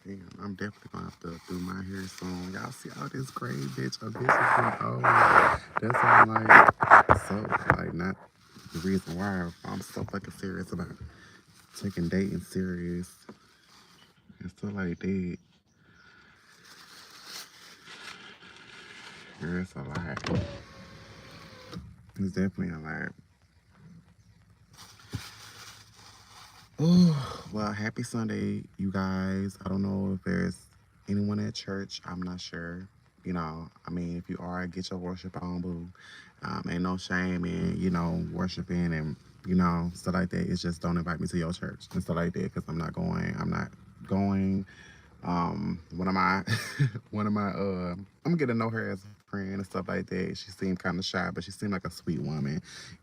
Damn, I'm definitely gonna have to do my hair soon. Y'all see all this gray, bitch? A bitch is getting old. That's why I'm like, so, like, not the reason why I'm so fucking serious about taking dating serious and stuff like that. Girl, it's a lot. It's definitely a lot. Oh, well, happy Sunday, you guys. I don't know if there's anyone at church. I'm not sure. I mean, if you are, get your worship on, boo. Ain't no shame in, worshiping and, stuff like that. It's just don't invite me to your church and stuff like that because I'm not going. I'm not going. One of my, I'm gonna get to know her as a friend and stuff like that. She seemed kind of shy, but she seemed like a sweet woman.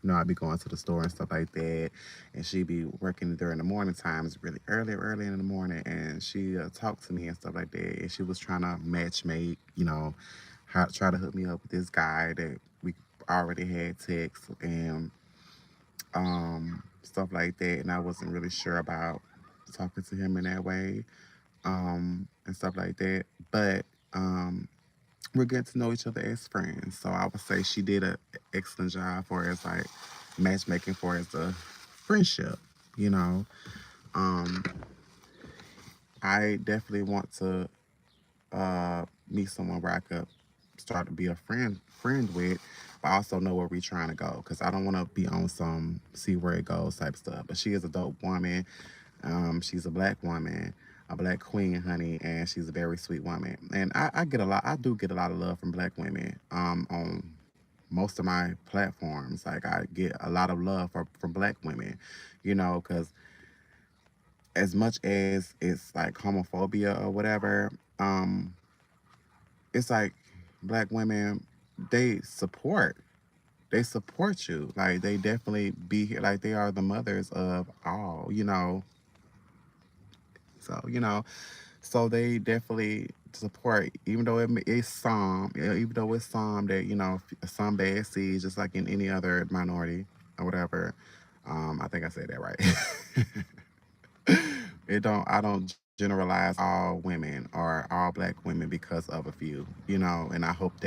I'd be going to the store and stuff like that, and she'd be working during the morning times, really early in the morning, and she talked to me and stuff like that. And she was trying to match make, try to hook me up with this guy that we already had text and stuff like that, and I wasn't really sure about talking to him in that way and stuff like that. But we're getting to know each other as friends. So I would say she did an excellent job for as like matchmaking for as a friendship. You know, um, I definitely want to meet someone where I could start to be a friend with, but I also know where we're trying to go because I don't want to be on some see where it goes type stuff. But she is a dope woman. She's a black woman, a black queen, honey, and she's a very sweet woman. And I get a lot. I do get a lot of love from black women on most of my platforms. Like I get a lot of love from black women, because as much as it's like homophobia or whatever, um, it's like black women they support they support you. Like they definitely be here. Like they are the mothers of all. So they definitely support, even though it's some, even though it's some that some bad seeds, just like in any other minority or whatever. I think I said that right. I don't generalize all women or all black women because of a few, and I want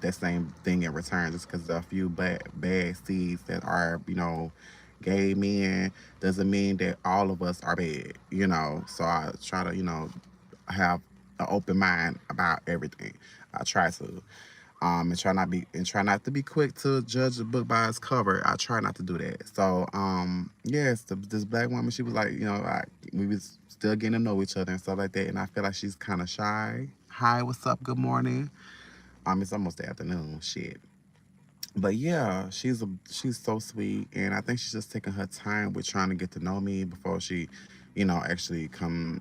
that same thing in return. Just because a few bad seeds that are, gay men doesn't mean that all of us are bad. So I try to, have an open mind about everything. I try to. And try not to be quick to judge a book by its cover. I try not to do that. So yes, this black woman, she was like, we was still getting to know each other and stuff like that. And I feel like she's kind of shy. Hi, what's up? Good morning. It's almost the afternoon. Shit. But yeah, she's so sweet, and I think she's just taking her time with trying to get to know me before she, actually come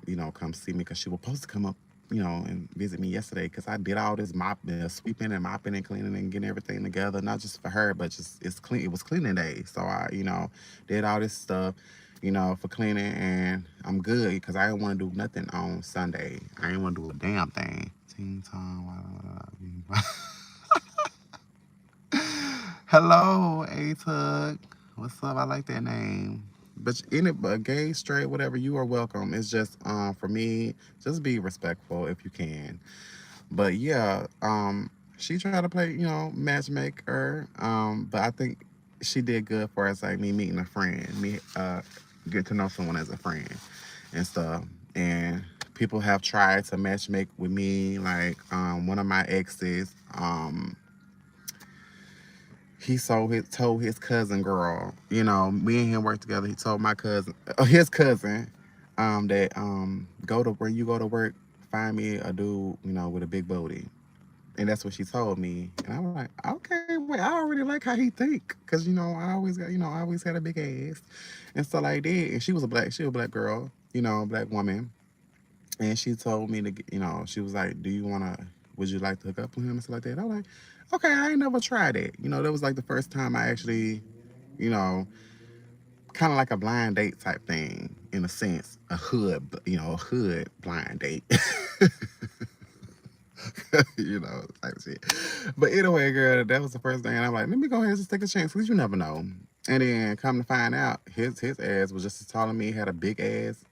see me because she was supposed to come up, and visit me yesterday because I did all this sweeping and mopping and cleaning and getting everything together, not just for her, but just it's clean. It was cleaning day, so I, did all this stuff, for cleaning, and I'm good because I didn't want to do nothing on Sunday. I didn't want to do a damn thing. Teen time. Hello, A Tug. What's up? I like that name. But gay, straight, whatever, you are welcome. It's just for me, just be respectful if you can. But yeah, she tried to play, matchmaker. But I think she did good for us, like me meeting a friend, me get to know someone as a friend and stuff. And people have tried to matchmake with me, like one of my exes. He told his cousin girl, me and him work together. He told my cousin, his cousin, that go to where you go to work, find me a dude, with a big booty. And that's what she told me. And I'm like, okay, wait, I already like how he think. Cause I always had a big ass and stuff like that. And she was a black girl, black woman. And she told me to, she was like, would you like to hook up with him and stuff like that? I was like, okay, I ain't never tried it. That was like the first time I actually, you know, kind of like a blind date type thing in a sense, a hood blind date. Type shit. But anyway, girl, that was the first thing. And I'm like, let me go ahead and just take a chance because you never know. And then come to find out, his ass was just as tall as me, had a big ass,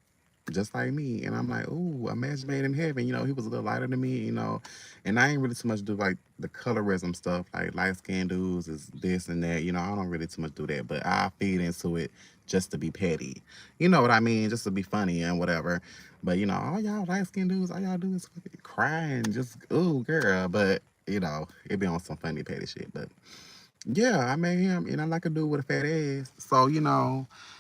just like me. And I'm like, ooh, a match made in heaven. He was a little lighter than me, and I ain't really too much do like the colorism stuff, like light skinned dudes is this and that. I don't really too much do that, but I feed into it just to be petty. You know what I mean? Just to be funny and whatever. But all y'all light skinned dudes, all y'all do is fucking cry and just, ooh, girl. But, it be on some funny petty shit. But yeah, I met him, and I like a dude with a fat ass. So,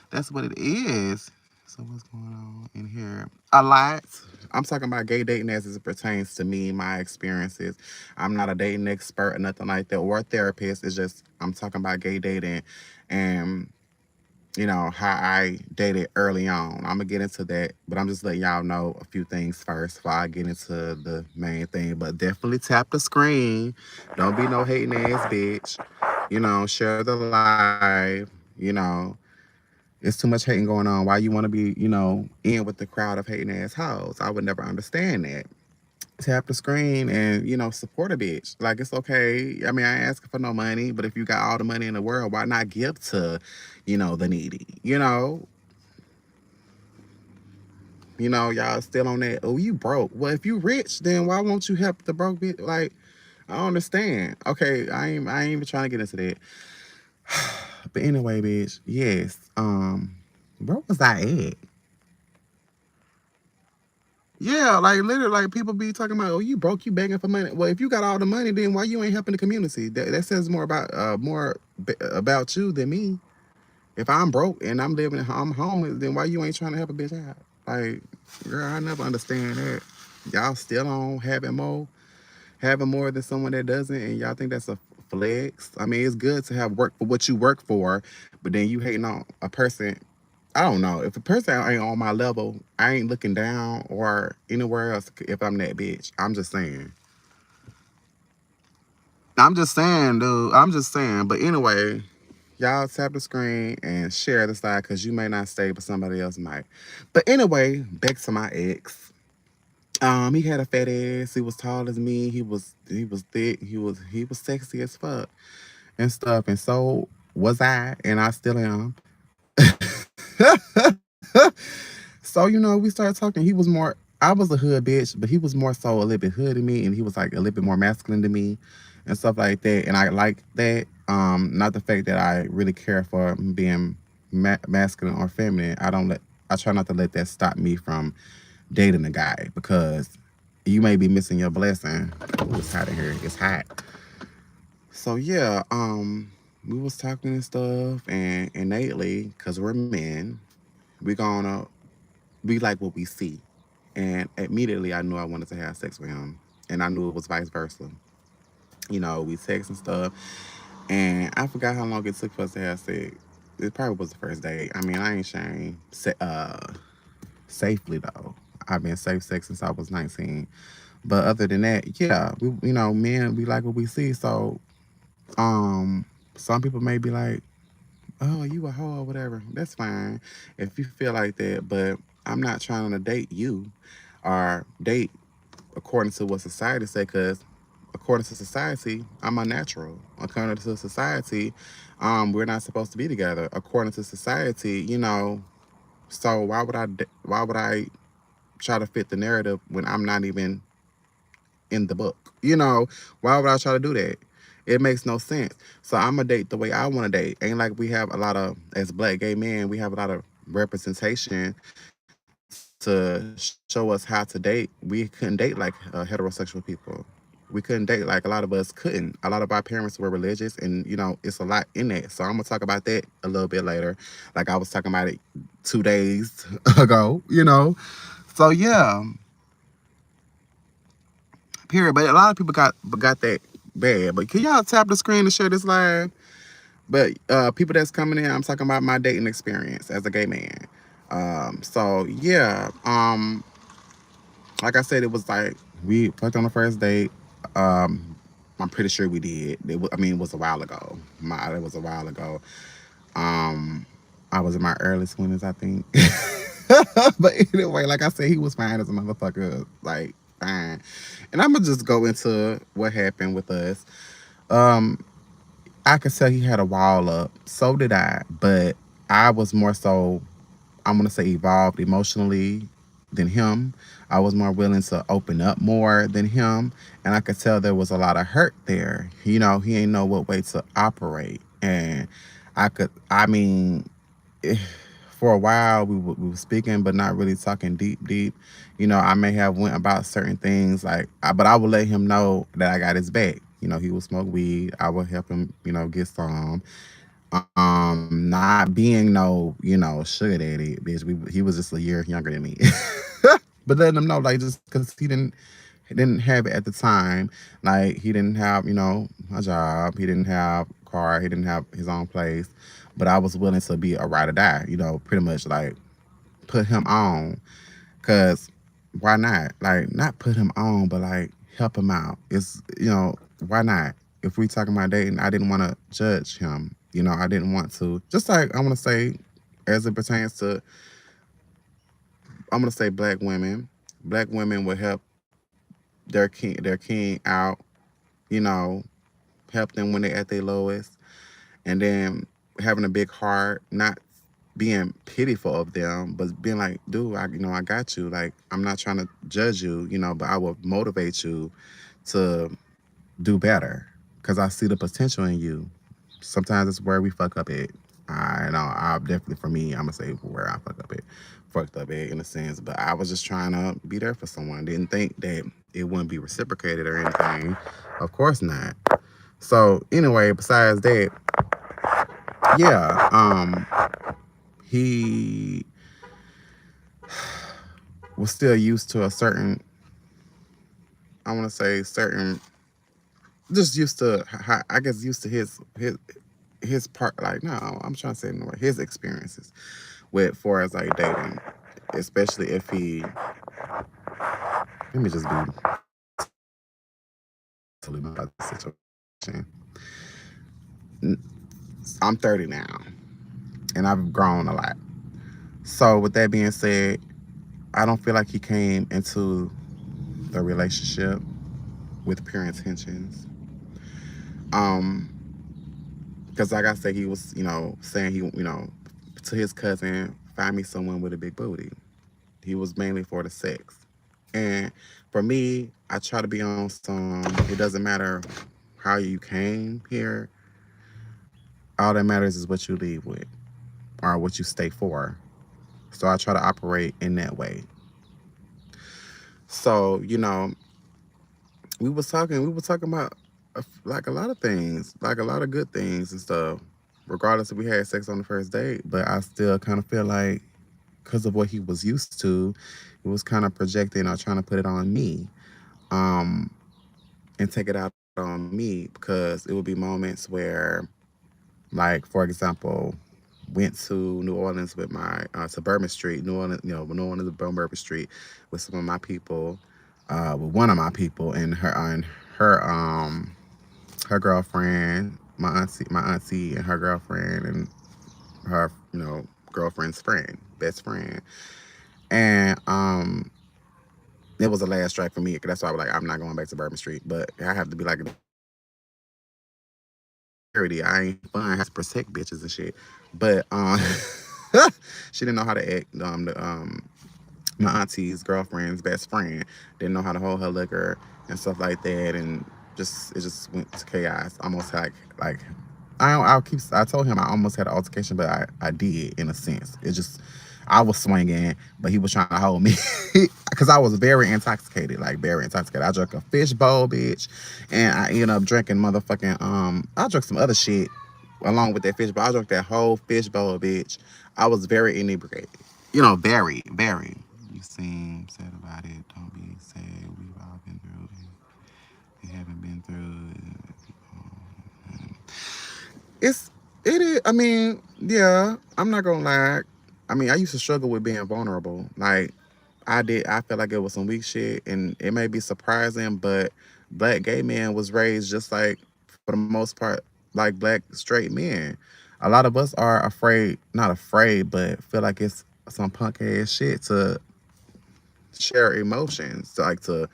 that's what it is. So, what's going on in here? A lot. I'm talking about gay dating as it pertains to me, my experiences. I'm not a dating expert or nothing like that, or a therapist. It's just, I'm talking about gay dating and, how I dated early on. I'm going to get into that, but I'm just letting y'all know a few things first before I get into the main thing. But definitely tap the screen. Don't be no hating ass bitch. Share the live. It's too much hating going on. Why you want to be, in with the crowd of hating ass hoes? I would never understand that. Tap the screen and, support a bitch. Like, it's okay. I mean, I ain't asking for no money, but if you got all the money in the world, why not give to, the needy? Y'all still on that. Oh, you broke. Well, if you rich, then why won't you help the broke bitch? Like, I don't understand. Okay, I ain't even trying to get into that. But anyway, bitch, yes. Where was I at? Yeah, like literally, like people be talking about, oh, you broke, you begging for money. Well, if you got all the money, then why you ain't helping the community? That says more about about you than me. If I'm broke and I'm homeless, then why you ain't trying to help a bitch out? Like, girl, I never understand that. Y'all still on having more than someone that doesn't, and y'all think that's a flex. I mean, it's good to have work for what you work for, but then you hating on a person. I don't know. If a person ain't on my level, I ain't looking down or anywhere else if I'm that bitch. I'm just saying. I'm just saying, dude. I'm just saying. But anyway, y'all tap the screen and share the slide because you may not stay, but somebody else might. But anyway, back to my ex. He had a fat ass. He was tall as me. He was thick. He was sexy as fuck and stuff. And so was I, and I still am. So we started talking. He was more. I was a hood bitch, but he was more so a little bit hood than me, and he was like a little bit more masculine than me, and stuff like that. And I like that. Not the fact that I really care for being masculine or feminine. I try not to let that stop me from dating a guy because you may be missing your blessing. Ooh, it's hot in here. It's hot. So yeah, we was talking and stuff, and innately, cause we're men, we gonna we like what we see. And immediately I knew I wanted to have sex with him. And I knew it was vice versa. We text and stuff. And I forgot how long it took for us to have sex. It probably was the first date. I mean, I ain't sharing safely though. I've been safe sex since I was 19. But other than that, yeah, men, we like what we see. So, some people may be like, oh, you a hoe or whatever. That's fine if you feel like that. But I'm not trying to date you or date according to what society say, because according to society, I'm unnatural. According to society, we're not supposed to be together. According to society, so why would I try to fit the narrative when I'm not even in the book? Why would I try to do that? It makes no sense. So I'm gonna date the way I want to date. Ain't like we have a lot of, as black gay men, we have a lot of representation to show us how to date. We couldn't date like heterosexual people. We couldn't date like a lot of us couldn't. A lot of our parents were religious, and it's a lot in that. So I'm gonna talk about that a little bit later. Like I was talking about it 2 days ago. So yeah, period. But a lot of people got that bad. But can y'all tap the screen to share this live? But people that's coming in, I'm talking about my dating experience as a gay man. So yeah, like I said, it was like we fucked on the first date. Um, I'm pretty sure we did. I mean, it was a while ago. It was a while ago. Um, I was in my early 20s, I think. But anyway, like I said, he was fine as a motherfucker. Like fine. And I'm gonna just go into what happened with us. Um, I could tell he had a wall up. So did I. But I was more so, I'm gonna say, evolved emotionally than him. I was more willing to open up more than him. And I could tell there was a lot of hurt there. He ain't know what way to operate. And I mean, eh, for a while we were speaking, but not really talking deep. I may have went about certain things but I would let him know that I got his back. He would smoke weed. I would help him, get some. Not being no sugar daddy, bitch. He was just a year younger than me. But letting them know, like, just because he didn't have it at the time. Like, he didn't have, a job. He didn't have a car. He didn't have his own place. But I was willing to be a ride or die, pretty much like put him on. Cause why not? Like, not put him on, but like help him out. Why not? If we talking about dating, I didn't want to judge him. I didn't want to. Just like I want to say, as it pertains to, I'm gonna say black women. Black women will help their king out. You know, help them when they at their lowest, and then having a big heart, not being pitiful of them, but being like, dude, I got you. Like, I'm not trying to judge you, but I will motivate you to do better because I see the potential in you. Sometimes it's where we fuck up at. I know. I definitely, for me, I'm gonna say where I fucked up at in a sense. But I was just trying to be there for someone. Didn't think that it wouldn't be reciprocated or anything. Of course not. So anyway, besides that, yeah, he was still used to a certain, I want to say certain, just used to, I guess, used to his part. Like, no, I'm trying to say it in the way, his experiences with for as like dating, especially if he. Let me just be totally about the situation. I'm 30 now, and I've grown a lot. So with that being said, I don't feel like he came into the relationship with pure intentions. Um, because like I said, he was, saying to his cousin, find me someone with a big booty. He was mainly for the sex. And for me, I try to be on some, it doesn't matter how you came here. All that matters is what you leave with or what you stay for. So I try to operate in that way. So, we were talking about like a lot of things, like a lot of good things and stuff, regardless if we had sex on the first date. But I still kind of feel like, because of what he was used to, it was kind of projecting or trying to put it on me, um, and take it out on me, because it would be moments where, like, for example, went to New Orleans with my to Bourbon Street, New Orleans, New Orleans, Bourbon Street, with some of my people, with one of my people and her girlfriend, my auntie and her girlfriend and her girlfriend's friend, best friend, and it was a last strike for me. That's why I was like, I'm not going back to Bourbon Street, but I have to be like, I ain't fun. I have to protect bitches and shit. But she didn't know how to act. My auntie's girlfriend's best friend didn't know how to hold her liquor and stuff like that, and it just went to chaos. Almost like I told him I almost had an altercation, but I did in a sense. It just I was swinging, but he was trying to hold me because I was very intoxicated, like very intoxicated. I drank a fish bowl, bitch, and I ended up drinking motherfucking I drank some other shit along with that fish bowl. I drank that whole fish bowl, bitch. I was very inebriated. Very, very. You seem sad about it. Don't be sad. We've all been through it. We haven't been through it. It is. I mean, yeah. I'm not gonna lie. I mean, I used to struggle with being vulnerable. Like, I did. I felt like it was some weak shit, and it may be surprising, but black gay men was raised just like, for the most part, like black straight men. A lot of us are afraid, not afraid, but feel like it's some punk ass shit to share emotions, to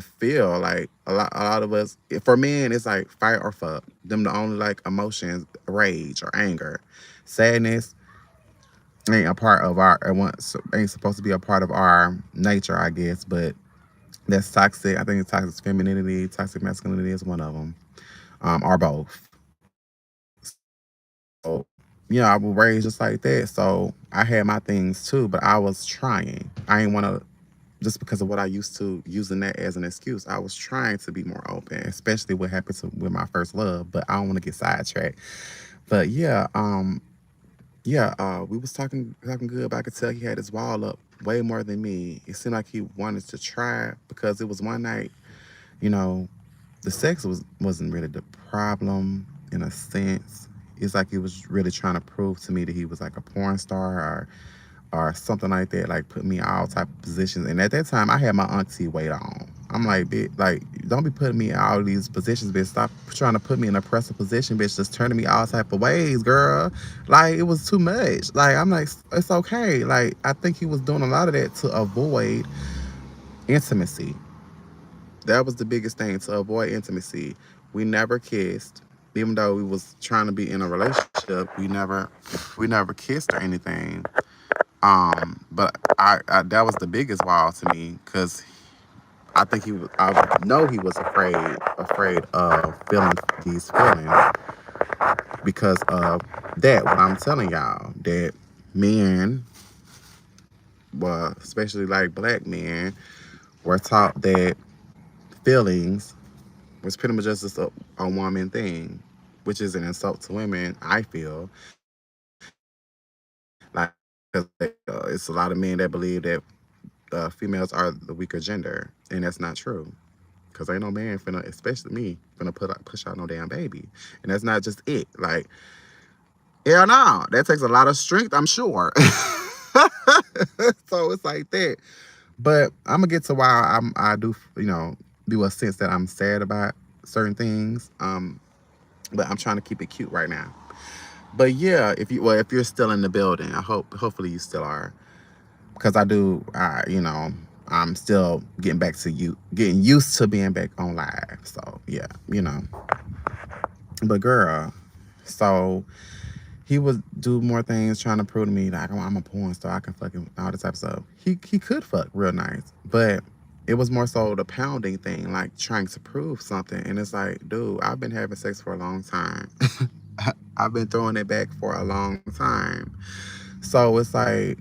feel like a lot of us. For men, it's like fight or fuck. Them the only like emotions, rage or anger, sadness, ain't a part of our ain't supposed to be a part of our nature, I guess. But that's toxic. I think it's toxic femininity, toxic masculinity is one of them, or both. So yeah, I was raised just like that. So I had my things too, but I was trying. I ain't want to just because of what I used to using that as an excuse. I was trying to be more open, especially what happened with my first love. But I don't want to get sidetracked. But yeah, we was talking good, but I could tell he had his wall up way more than me. It seemed like he wanted to try because it was one night, you know, the sex wasn't really the problem in a sense. It's like he was really trying to prove to me that he was like a porn star or something like that, like put me in all type of positions. And at that time, I had my auntie weight on. I'm like, bitch, like, don't be putting me in all these positions, bitch. Stop trying to put me in a oppressive position, bitch. Just turning me all type of ways, girl. Like, it was too much. Like, I'm like, it's okay. Like, I think he was doing a lot of that to avoid intimacy. That was the biggest thing, to avoid intimacy. We never kissed, even though we was trying to be in a relationship. We never kissed or anything. But I that was the biggest wow to me because I think he was. I know he was afraid of feeling these feelings because of that. What I'm telling y'all, that men, well, especially like black men, were taught that feelings was pretty much just a woman thing, which is an insult to women. I feel like because it's a lot of men that believe that females are the weaker gender, and that's not true. Cause ain't no man finna, especially me, finna push out no damn baby, and that's not just it. Like, hell no, that takes a lot of strength, I'm sure. So it's like that. But I'm gonna get to why I do, do a sense that I'm sad about certain things. But I'm trying to keep it cute right now. But yeah, if you're still in the building, hopefully you still are, because I'm still getting used to being back on live. So yeah. But girl, so he would do more things trying to prove to me like, oh, I'm a porn star, I can fucking all this type of stuff. He could fuck real nice, but it was more so the pounding thing, like trying to prove something. And it's like, dude, I've been having sex for a long time. I've been throwing it back for a long time. So it's like,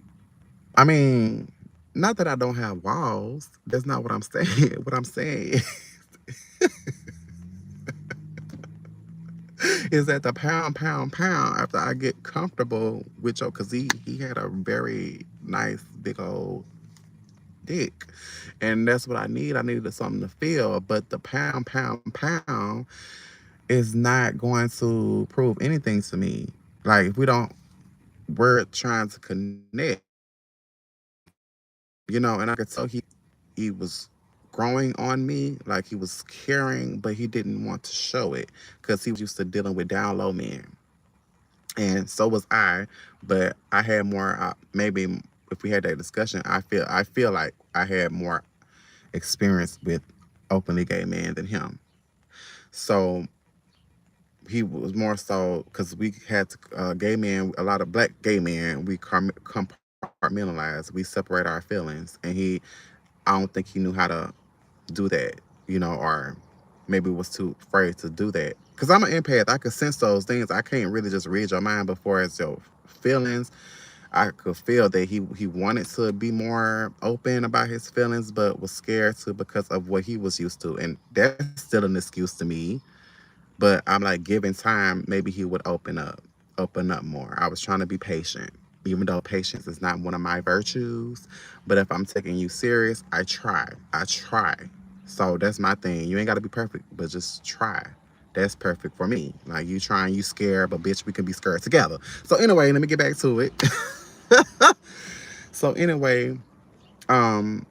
I mean, not that I don't have walls. That's not what I'm saying. What I'm saying is that the pound, pound, pound, after I get comfortable with Joe, because he had a very nice, big old dick. And that's what I need. I needed something to feel. But the pound, pound, pound is not going to prove anything to me. Like, if we're trying to connect, and I could tell he was growing on me, like he was caring, but he didn't want to show it because he was used to dealing with down low men, and so was I. But I had more. Maybe if we had that discussion, I feel like I had more experience with openly gay men than him. So he was more so because we had gay men, a lot of black gay men. We compartmentalize. We separate our feelings, and I don't think he knew how to do that, or maybe was too afraid to do that. Because I'm an empath, I could sense those things. I can't really just read your mind before it's your feelings. I could feel that he wanted to be more open about his feelings, but was scared to because of what he was used to, and that's still an excuse to me. But I'm like, given time, maybe he would open up more. I was trying to be patient, even though patience is not one of my virtues. But if I'm taking you serious, I try. I try. So that's my thing. You ain't got to be perfect, but just try. That's perfect for me. Like, you trying, you scared, but bitch, we can be scared together. So anyway, let me get back to it. So anyway, um,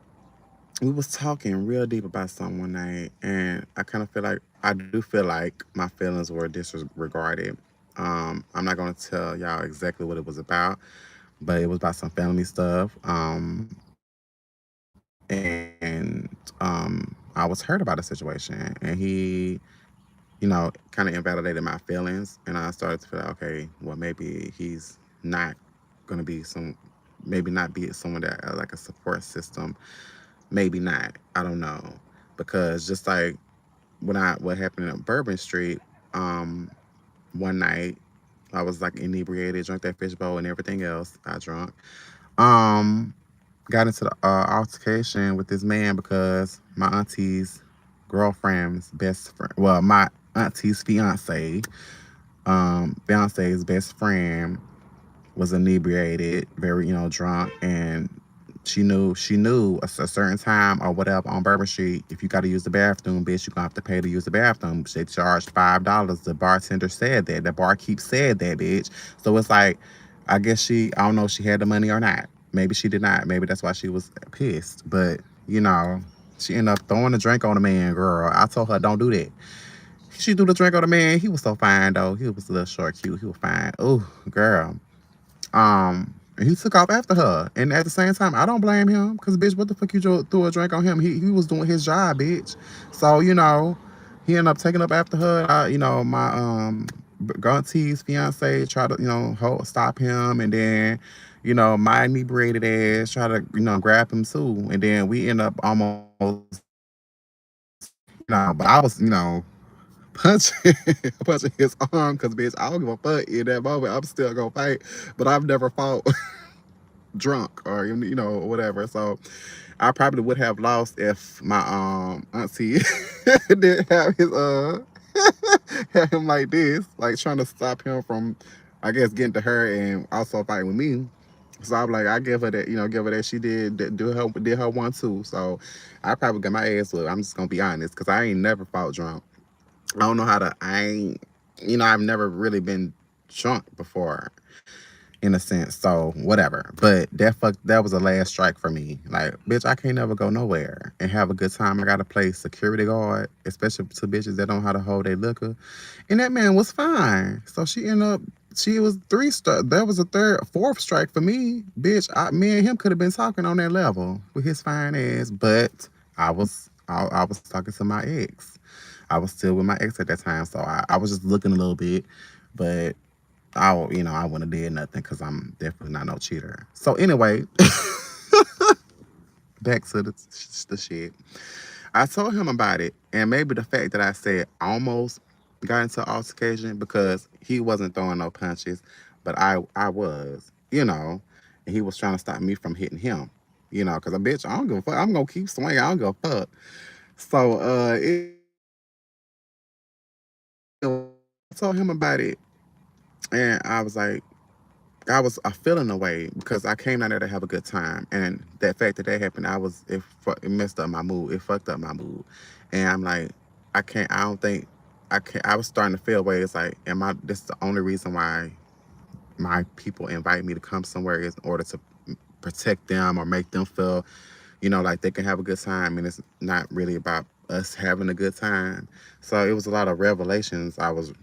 we was talking real deep about something one night, and I do feel like my feelings were disregarded. I'm not gonna tell y'all exactly what it was about, but it was about some family stuff. And I was hurt about the situation, and he, kind of invalidated my feelings, and I started to feel like, okay, well, maybe he's not. gonna be some, maybe not be someone that like a support system, maybe not. I don't know, because just like what happened at Bourbon Street, um, one night I was like inebriated, drank that fishbowl and everything else. I drunk. Um, got into the altercation with this man because my auntie's girlfriend's best friend, well, my auntie's fiance's best friend was inebriated, very, drunk, and she knew a certain time or whatever on Bourbon Street. If you got to use the bathroom, bitch, you gonna have to pay to use the bathroom. They charged $5. The bartender said that. The barkeep said that, bitch. So it's like, I guess I don't know if she had the money or not. Maybe she did not. Maybe that's why she was pissed. But she ended up throwing a drink on the man. Girl, I told her don't do that. She threw the drink on the man. He was so fine though. He was a little short, cute. He was fine. Oh, girl. And he took off after her. And at the same time, I don't blame him because, bitch, what the fuck you threw a drink on him? He was doing his job, bitch. So, he ended up taking up after her. My Gunty's fiance tried to, stop him. And then, my inebriated ass tried to, grab him too. And then we end up almost, but I was, punching, punching his arm because, bitch, I don't give a fuck in that moment. I'm still gonna fight. But I've never fought drunk or whatever. So I probably would have lost if my auntie didn't have his had him like this, like trying to stop him from, I guess, getting to her and also fighting with me. So I'm like, I give her that, give her that. She did her one too. So I probably got my ass whooped. I'm just gonna be honest, cause I ain't never fought drunk. I don't know how to. I ain't, I've never really been drunk before, in a sense. So whatever. But that was the last strike for me. Like, bitch, I can't never go nowhere and have a good time. I gotta play security guard, especially to bitches that don't know how to hold their liquor. And that man was fine. So she was three star. That was a fourth strike for me. Bitch, me and him could have been talking on that level with his fine ass. But I was talking to my ex. I was still with my ex at that time. So I was just looking a little bit. But I wouldn't have did nothing because I'm definitely not no cheater. So anyway, back to the shit. I told him about it, and maybe the fact that I said almost got into an altercation because he wasn't throwing no punches, but I was, and he was trying to stop me from hitting him, because a bitch, I don't give a fuck. I'm gonna keep swinging. I don't give a fuck. So I told him about it, and I was like, I feeling away because I came down there to have a good time, and that fact that happened, it messed up my mood. It fucked up my mood, and I'm like, I can't. I don't think I can. I was starting to feel ways like, am I? This is the only reason why my people invite me to come somewhere is in order to protect them or make them feel, like they can have a good time, and it's not really about us having a good time. So it was a lot of revelations I was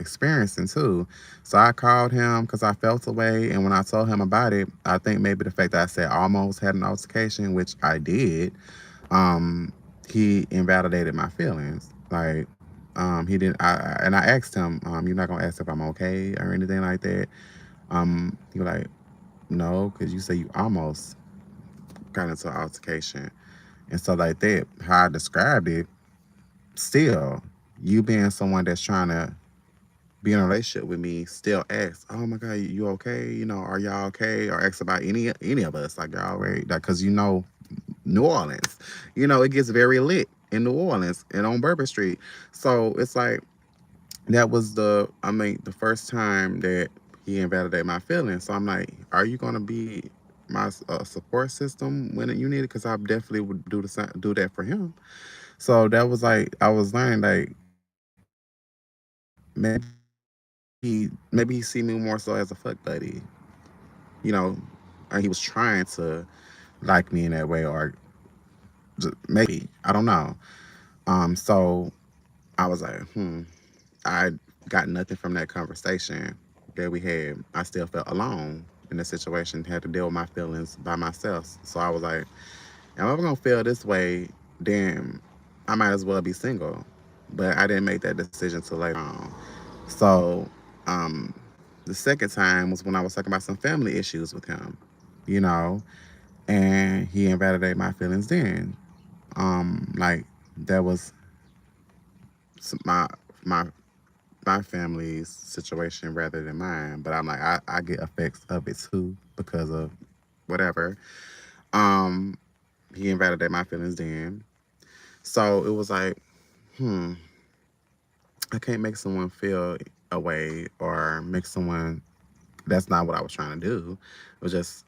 experiencing too. So I called him because I felt away. And when I told him about it, I think maybe the fact that I said almost had an altercation, which I did, um, he invalidated my feelings. Like, he didn't, and I asked him, you're not going to ask if I'm okay or anything like that. He was like, no, because you say you almost got into an altercation. And so, like that, how I described it, still, you being someone that's trying to be in a relationship with me still asks, "Oh my God, you okay? Are y'all okay?" Or asks about any of us, like y'all already, like, because New Orleans, it gets very lit in New Orleans and on Bourbon Street. So it's like that was the first time that he invalidated my feelings. So I'm like, "Are you gonna be my support system when you need it?" Because I definitely would do that for him. So that was like I was learning like maybe he see me more so as a fuck buddy, you know, and he was trying to like me in that way, or maybe I don't know. So I was like, I got nothing from that conversation that we had. I still felt alone in the situation, had to deal with my feelings by myself. So I was like, if I'm gonna feel this way, then I might as well be single. But I didn't make that decision till later on. So, um, The second time was when I was talking about some family issues with him, you know, and he invalidated my feelings then. Like that was my my my family's situation rather than mine. But I'm like, I get effects of it too because of whatever. Um, he invalidated my feelings then. So it was like, hmm, I can't make someone feel a way or make someone. That's not what I was trying to do. It was just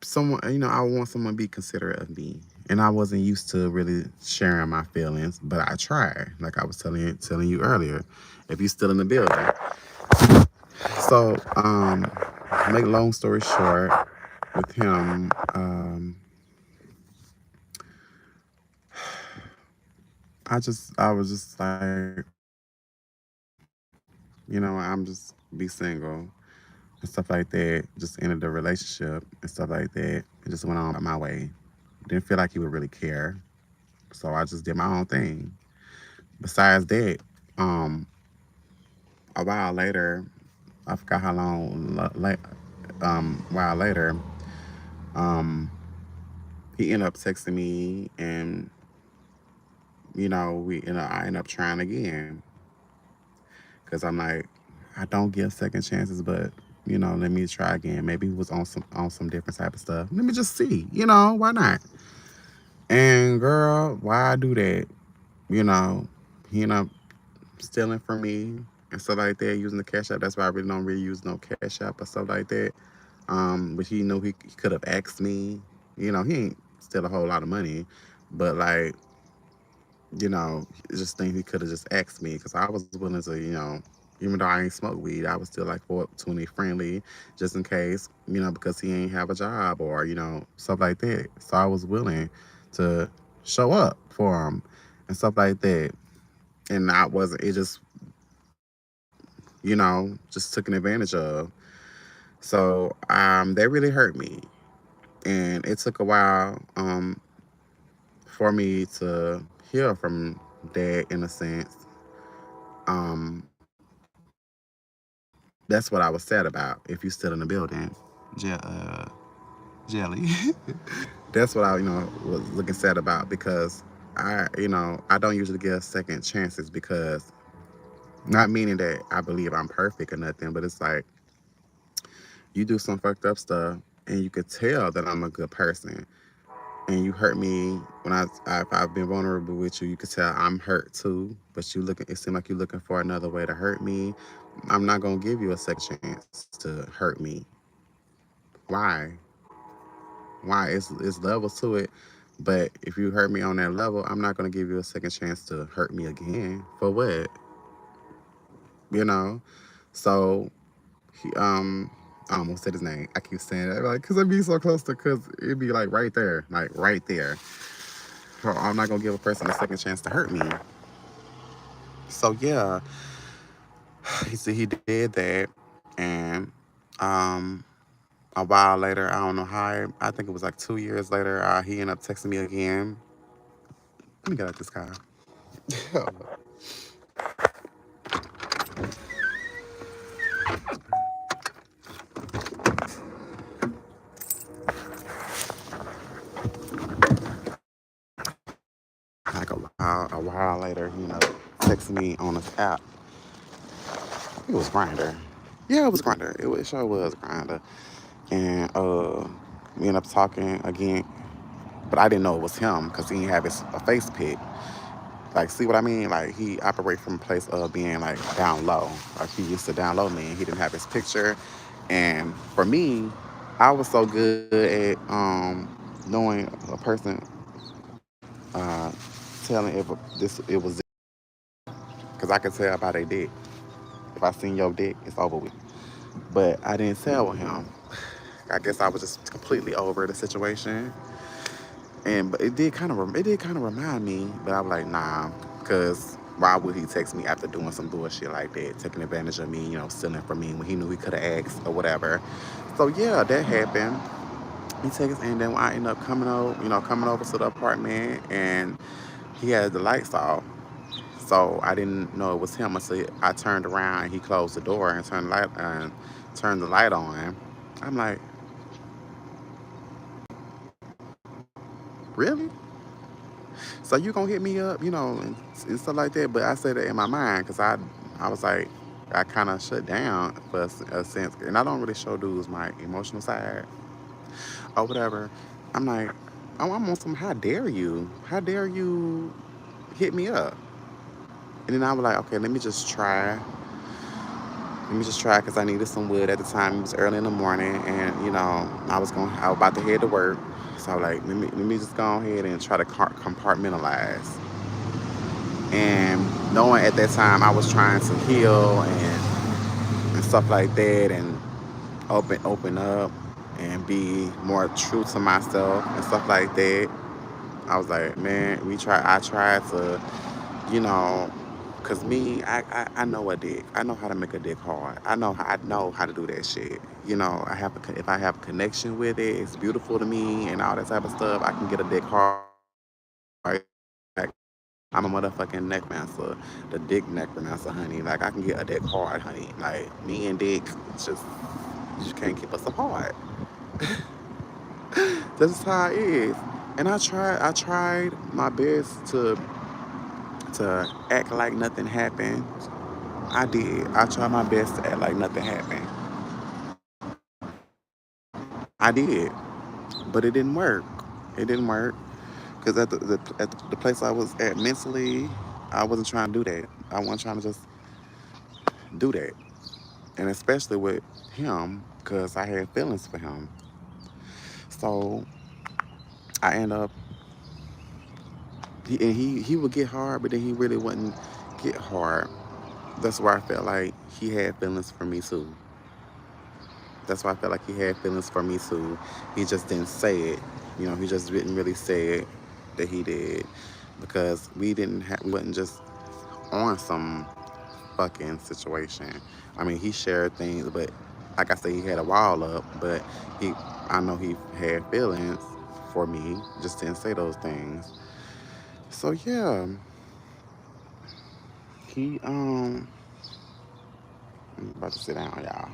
someone, I want someone to be considerate of me. And I wasn't used to really sharing my feelings, but I tried. Like I was telling you earlier, if you're still in the building. So, make long story short, with him, I was just like, I'm just be single and stuff like that. Just ended the relationship and stuff like that, and just went on about my way. Didn't feel like he would really care, so I just did my own thing. Besides that, um, a while later, I forgot how long, while later, um, he ended up texting me, and I end up trying again because I'm like, I don't give second chances, but let me try again. Maybe he was on some different type of stuff. Let me just see, why not? And girl, why I do that? You know, he ended up stealing from me and stuff like that, using the cash app. That's why I really don't really use no cash app or stuff like that. But he knew he could have asked me. He ain't steal a whole lot of money, but like, just think he could have just asked me because I was willing to, even though I ain't smoke weed, I was still like 420 friendly just in case, because he ain't have a job or, stuff like that. So I was willing to show up for him and stuff like that. And I wasn't, it just took an advantage of. So that really hurt me. And it took a while for me to heal from that in a sense. That's what I was sad about. If you're still in the building, jelly. That's what I, was looking sad about because I don't usually give second chances because not meaning that I believe I'm perfect or nothing, but it's like you do some fucked up stuff and you could tell that I'm a good person and you hurt me when if I've been vulnerable with you, you could tell I'm hurt too. But it seems like you're looking for another way to hurt me. I'm not gonna give you a second chance to hurt me. Why? Why? It's levels to it. But if you hurt me on that level, I'm not gonna give you a second chance to hurt me again. For what? You know? So he I almost said his name. I keep saying that like because it'd be so close to because it'd be like right there. So I'm not gonna give a person a second chance to hurt me. So yeah, he did that, and um, a while later, I don't know how. I think it was like 2 years later, he ended up texting me again. Let me get out this car. Like a while later, texting me on this app. It was Grinder. Yeah, it was Grinder. It sure was Grinder. And we ended up talking again, but I didn't know it was him because he didn't have a face pic. Like, see what I mean? Like, he operate from a place of being like down low. Like he used to down low me. He didn't have his picture, and for me, I was so good at knowing a person, uh, telling if it was because I could tell by their dick. If I seen your dick, it's over with. But I didn't tell with him. I guess I was just completely over the situation. And but it did kind of remind me, but I was like, nah, because why would he text me after doing some bullshit like that, taking advantage of me, stealing from me when he knew he could have asked or whatever. So yeah, that happened. He takes, and then I end up coming over to the apartment, and he had the lights off. So I didn't know it was him until I turned around and he closed the door and turned the light on. I'm like, really? So you gonna hit me up, and stuff like that? But I said it in my mind because I was like, I kind of shut down for a sense, and I don't really show dudes my emotional side or whatever. I'm like, oh, I'm on some. How dare you? How dare you hit me up? And then I was like, okay, let me just try. Let me just try because I needed some wood at the time. It was early in the morning, and I was about to head to work. So like, let me just go ahead and try to compartmentalize. And knowing at that time I was trying to heal and stuff like that, and open up and be more true to myself and stuff like that. I was like, man, I tried to, you know, cause me, I know a dick. I know how to make a dick hard. I know how to do that shit. If I have a connection with it, it's beautiful to me and all that type of stuff. I can get a dick hard. Like, I'm a motherfucking neckmancer, the dick neckmancer, honey. Like I can get a dick hard, honey. Like me and dick, it's just you just can't keep us apart. This is how it is. And I tried my best to act like nothing happened. I did. I tried my best to act like nothing happened. I did, but it didn't work. It didn't work because at the place I was at mentally, I wasn't trying to do that. I wasn't trying to just do that, and especially with him because I had feelings for him. So I end up he would get hard, but then he really wouldn't get hard. That's why I felt like he had feelings for me too. That's why I felt like he had feelings for me too. He just didn't say it. He just didn't really say it that he did because we wasn't just on some fucking situation. I mean, he shared things, but like I said, he had a wall up, but he, I know he had feelings for me, just didn't say those things. So yeah, he I'm about to sit down, y'all.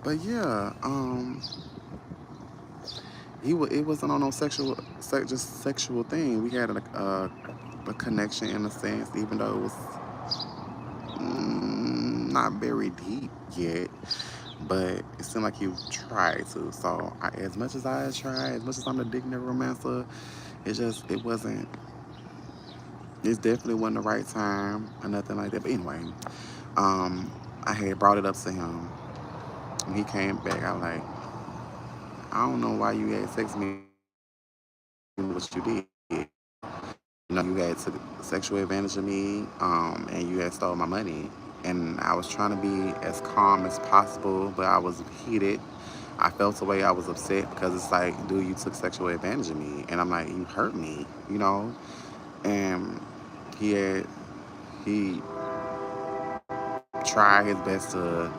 But yeah, it wasn't on no just sexual thing. We had a connection in a sense, even though it was not very deep yet. But it seemed like you tried to. So as much as I tried, as much as I'm the dick romancer, it wasn't. It definitely wasn't the right time or nothing like that. But anyway, um, I had brought it up to him. When he came back, I was like, I don't know why you had sex me what you did. You had took sexual advantage of me, and you had stole my money. And I was trying to be as calm as possible, but I was heated. I felt the way I was upset because it's like, dude, you took sexual advantage of me, and I'm like, you hurt me. And he had he tried his best to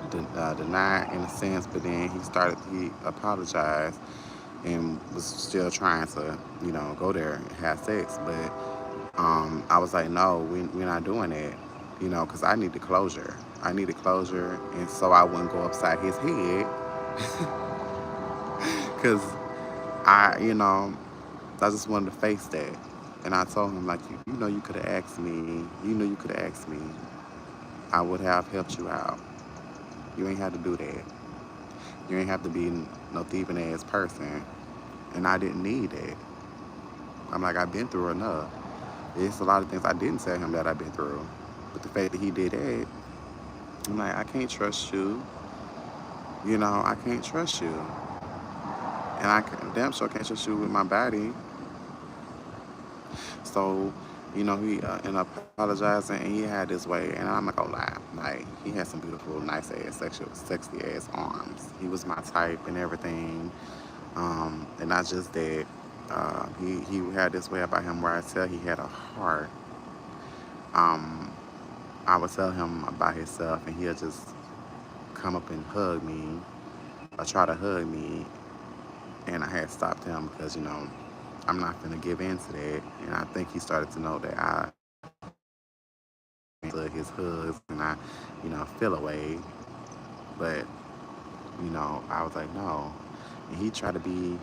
deny it in a sense, but then he apologized and was still trying to go there and have sex, but I was like, no, we're not doing it, because I needed closure. I needed closure, and so I wouldn't go upside his head, because I just wanted to face that. And I told him, like, you could have asked me. You could have asked me. I would have helped you out. You ain't had to do that. You ain't have to be no thieving ass person. And I didn't need it. I'm like, I've been through enough. There's a lot of things I didn't tell him that I've been through. But the fact that he did that, I'm like, I can't trust you. I can't trust you. And damn sure can't trust you with my body. So, he ended up apologizing and he had his way. And I'm not gonna lie, like, he had some beautiful, nice ass, sexy ass arms. He was my type and everything. And not just that. He had this way about him where I tell he had a heart. Um, I would tell him about himself and he'll just come up and hug me or try to hug me. And I had stopped him because, I'm not gonna give in to that. And I think he started to know that I his hugs and I, feel away. But, I was like, no. And he tried to be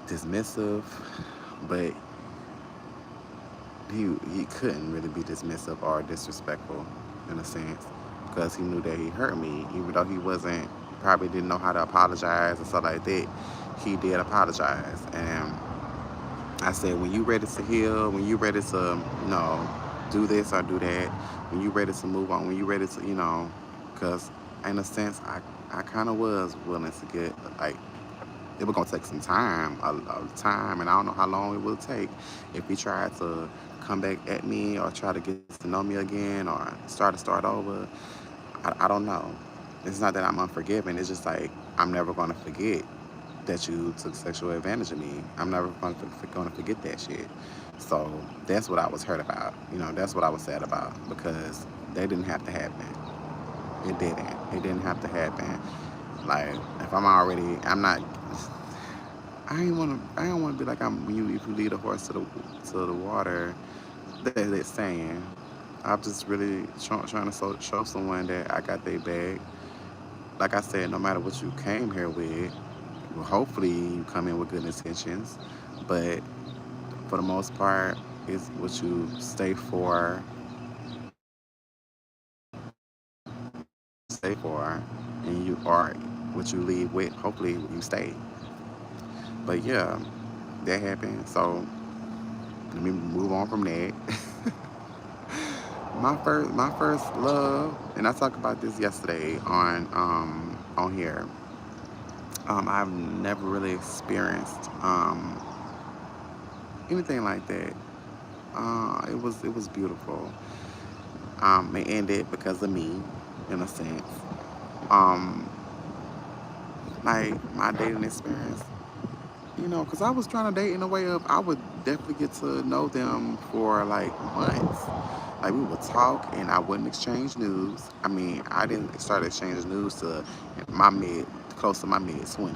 dismissive, but he couldn't really be dismissive or disrespectful in a sense because he knew that he hurt me, even though he wasn't probably didn't know how to apologize and stuff like that. He did apologize, and I said, when you ready to heal, when you ready to, do this or do that, when you ready to move on, when you ready to, because in a sense, I kind of was willing to get, like, it was gonna take some time, a time, and I don't know how long it will take. If he tried to come back at me or try to get to know me again or start over, I don't know. It's not that I'm unforgiving. It's just like I'm never gonna forget that you took sexual advantage of me. I'm never gonna forget that shit. So that's what I was hurt about. That's what I was sad about because they didn't have to happen. It didn't. It didn't have to happen. Like if I'm not. I ain't wanna be like I'm when you if you lead a horse to the water. That saying. I'm just really trying to show someone that I got their back. Like I said, no matter what you came here with, well, hopefully you come in with good intentions. But for the most part, it's what you stay for, and you are what you leave with. Hopefully you stay. But yeah, that happened. So let me move on from that. My first love, and I talked about this yesterday on here. I've never really experienced anything like that. It was beautiful. It ended because of me, in a sense. Um, like my dating experience, because I was trying to date in a way of I would definitely get to know them for like months. Like we would talk and I wouldn't exchange news. I mean, I didn't start exchanging news to close to my mid 20s.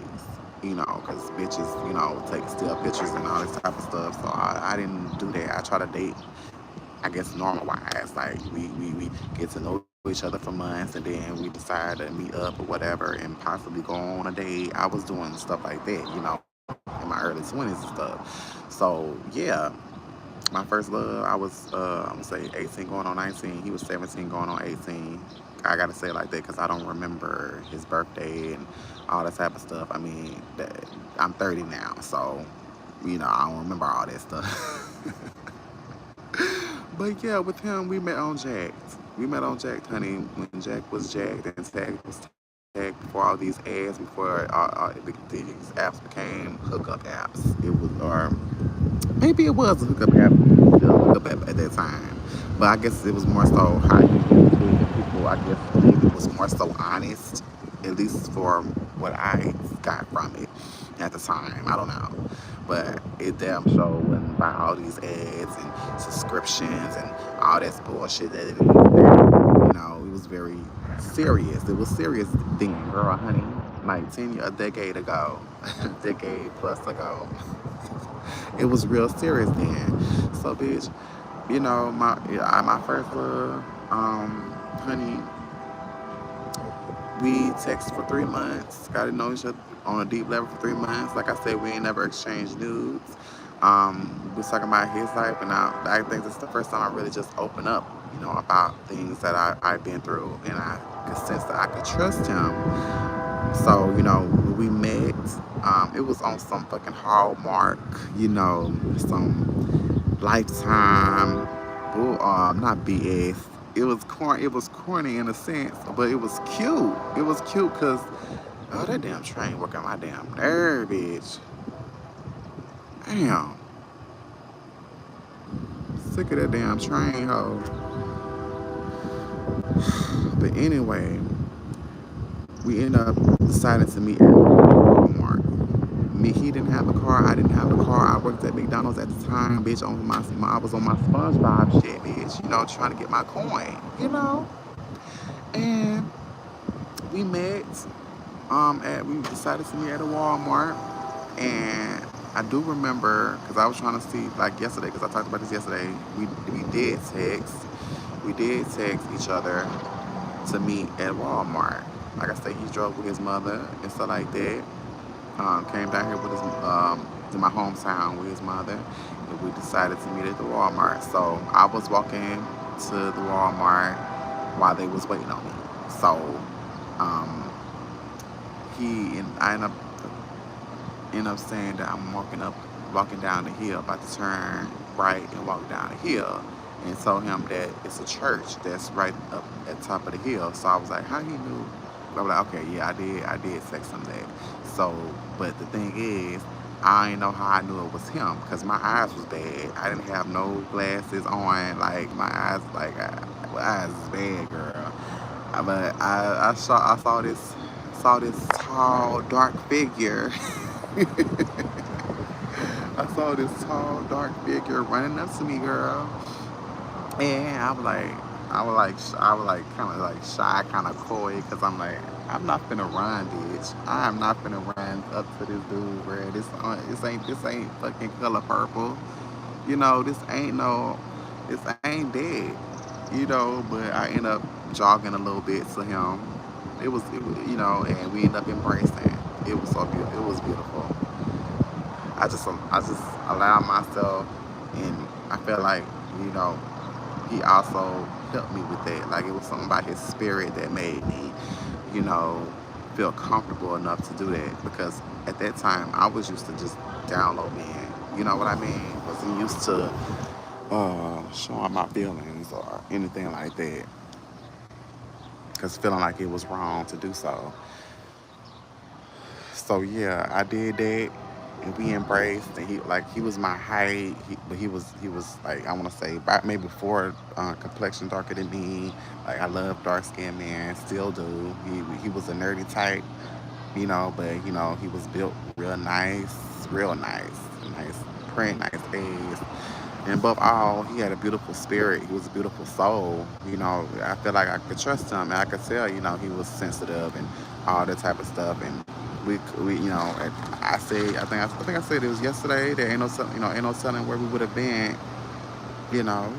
Because bitches, take still pictures and all this type of stuff. So I didn't do that. I try to date, I guess, normal wise. Like we get to know each other for months and then we decide to meet up or whatever and possibly go on a date. I was doing stuff like that, in my early 20s and stuff. So yeah, my first love, I was, I'm gonna say 18 going on 19. He was 17 going on 18. I gotta say it like that because I don't remember his birthday and all that type of stuff. I mean, I'm 30 now, so I don't remember all that stuff. But yeah, with him, we met on Jacked. We met on Jacked, honey, when Jack was Jacked and Tag was tagged before all these ads, before these apps became hookup apps. It was, or maybe it was a hookup app, still a hookup app at that time. But I guess it was more so how you get to it. People, I guess, maybe was more so honest, at least for what I got from it at the time. I don't know. But it damn sure wasn't by all these ads and subscriptions and all that bullshit that it is now. It was very serious. It was serious then, girl, honey. Like 10 years, a decade ago, a decade plus ago. It was real serious then. So, bitch, my first love, honey, we texted for 3 months, got to know each other on a deep level for 3 months. Like I said, we ain't never exchanged nudes. We was talking about his life, and I think this is the first time I really just opened up, about things that I've been through, and I could sense that I could trust him. So, when we met, it was on some fucking Hallmark, some Lifetime, not BS. It was corny in a sense, but it was cute. It was cute because, oh, that damn train working my damn nerve, bitch. Damn, sick of that damn train, hoe. But anyway, we end up deciding to meet at Walmart. He didn't have a car. I didn't have a car. I worked at McDonald's at the time, bitch. I was on my SpongeBob shit, bitch. Trying to get my coin. And we met. We decided to meet at a Walmart, and I do remember because I was trying to see like yesterday because I talked about this yesterday. We did text. We did text each other to meet at Walmart. Like I said, he drove with his mother and stuff like that. Came down here with his to my hometown with his mother, and we decided to meet at the Walmart. So I was walking to the Walmart while they was waiting on me. So um, he and I end up saying that I'm walking down the hill, about to turn right and walk down the hill, and told him that it's a church that's right up at the top of the hill. So I was like, how he knew? I was like, okay, yeah, I did text him that. So, but the thing is, I didn't know how I knew it was him because my eyes was bad. I didn't have no glasses on. Like my eyes, my eyes is bad, girl. But I saw this tall, dark figure. I saw this tall, dark figure running up to me, girl, and I was like, kind of like shy, kind of coy, cause I'm like, I'm not finna run, bitch. I am not finna run up to this dude, bro. This ain't fucking color purple. This ain't dead. But I end up jogging a little bit to him. And we end up embracing. It was so beautiful. It was beautiful. I just allowed myself, and I felt like you know he also helped me with that. Like it was something about his spirit that made me, you know, feel comfortable enough to do that because at that time I was used to just download men. You know what I mean? Wasn't used to showing my feelings or anything like that because feeling like it was wrong to do so. So yeah, I did that, and we embraced. And he was my height, but he was like I want to say about maybe four complexion darker than me. Like I love dark skinned men, still do. He was a nerdy type, but he was built real nice print, nice A's. And above all, he had a beautiful spirit. He was a beautiful soul. I feel like I could trust him, and I could tell, he was sensitive and all that type of stuff. And and I think I said it was yesterday. There ain't no telling where we would have been, you know,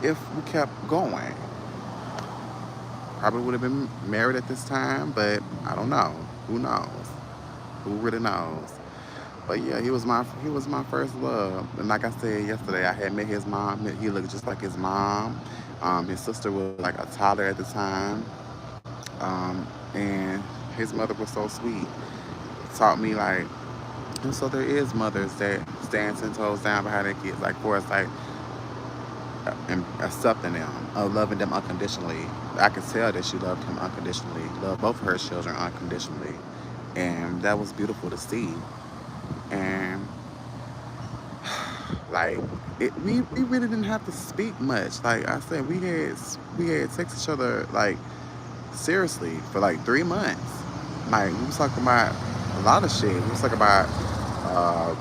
if we kept going. Probably would have been married at this time, but I don't know. Who knows? Who really knows? But yeah, he was my first love. And like I said yesterday, I had met his mom. He looked just like his mom. His sister was like a toddler at the time. And his mother was so sweet. Taught me like, and so there is mothers that stand 10 toes down behind their kids, like for us, like and accepting them, loving them unconditionally. I could tell that she loved him unconditionally, loved both of her children unconditionally, and that was beautiful to see. And like we really didn't have to speak much. Like I said, we had text each other like seriously for like 3 months. Like we was talking about a lot of shit. We was talking about uh,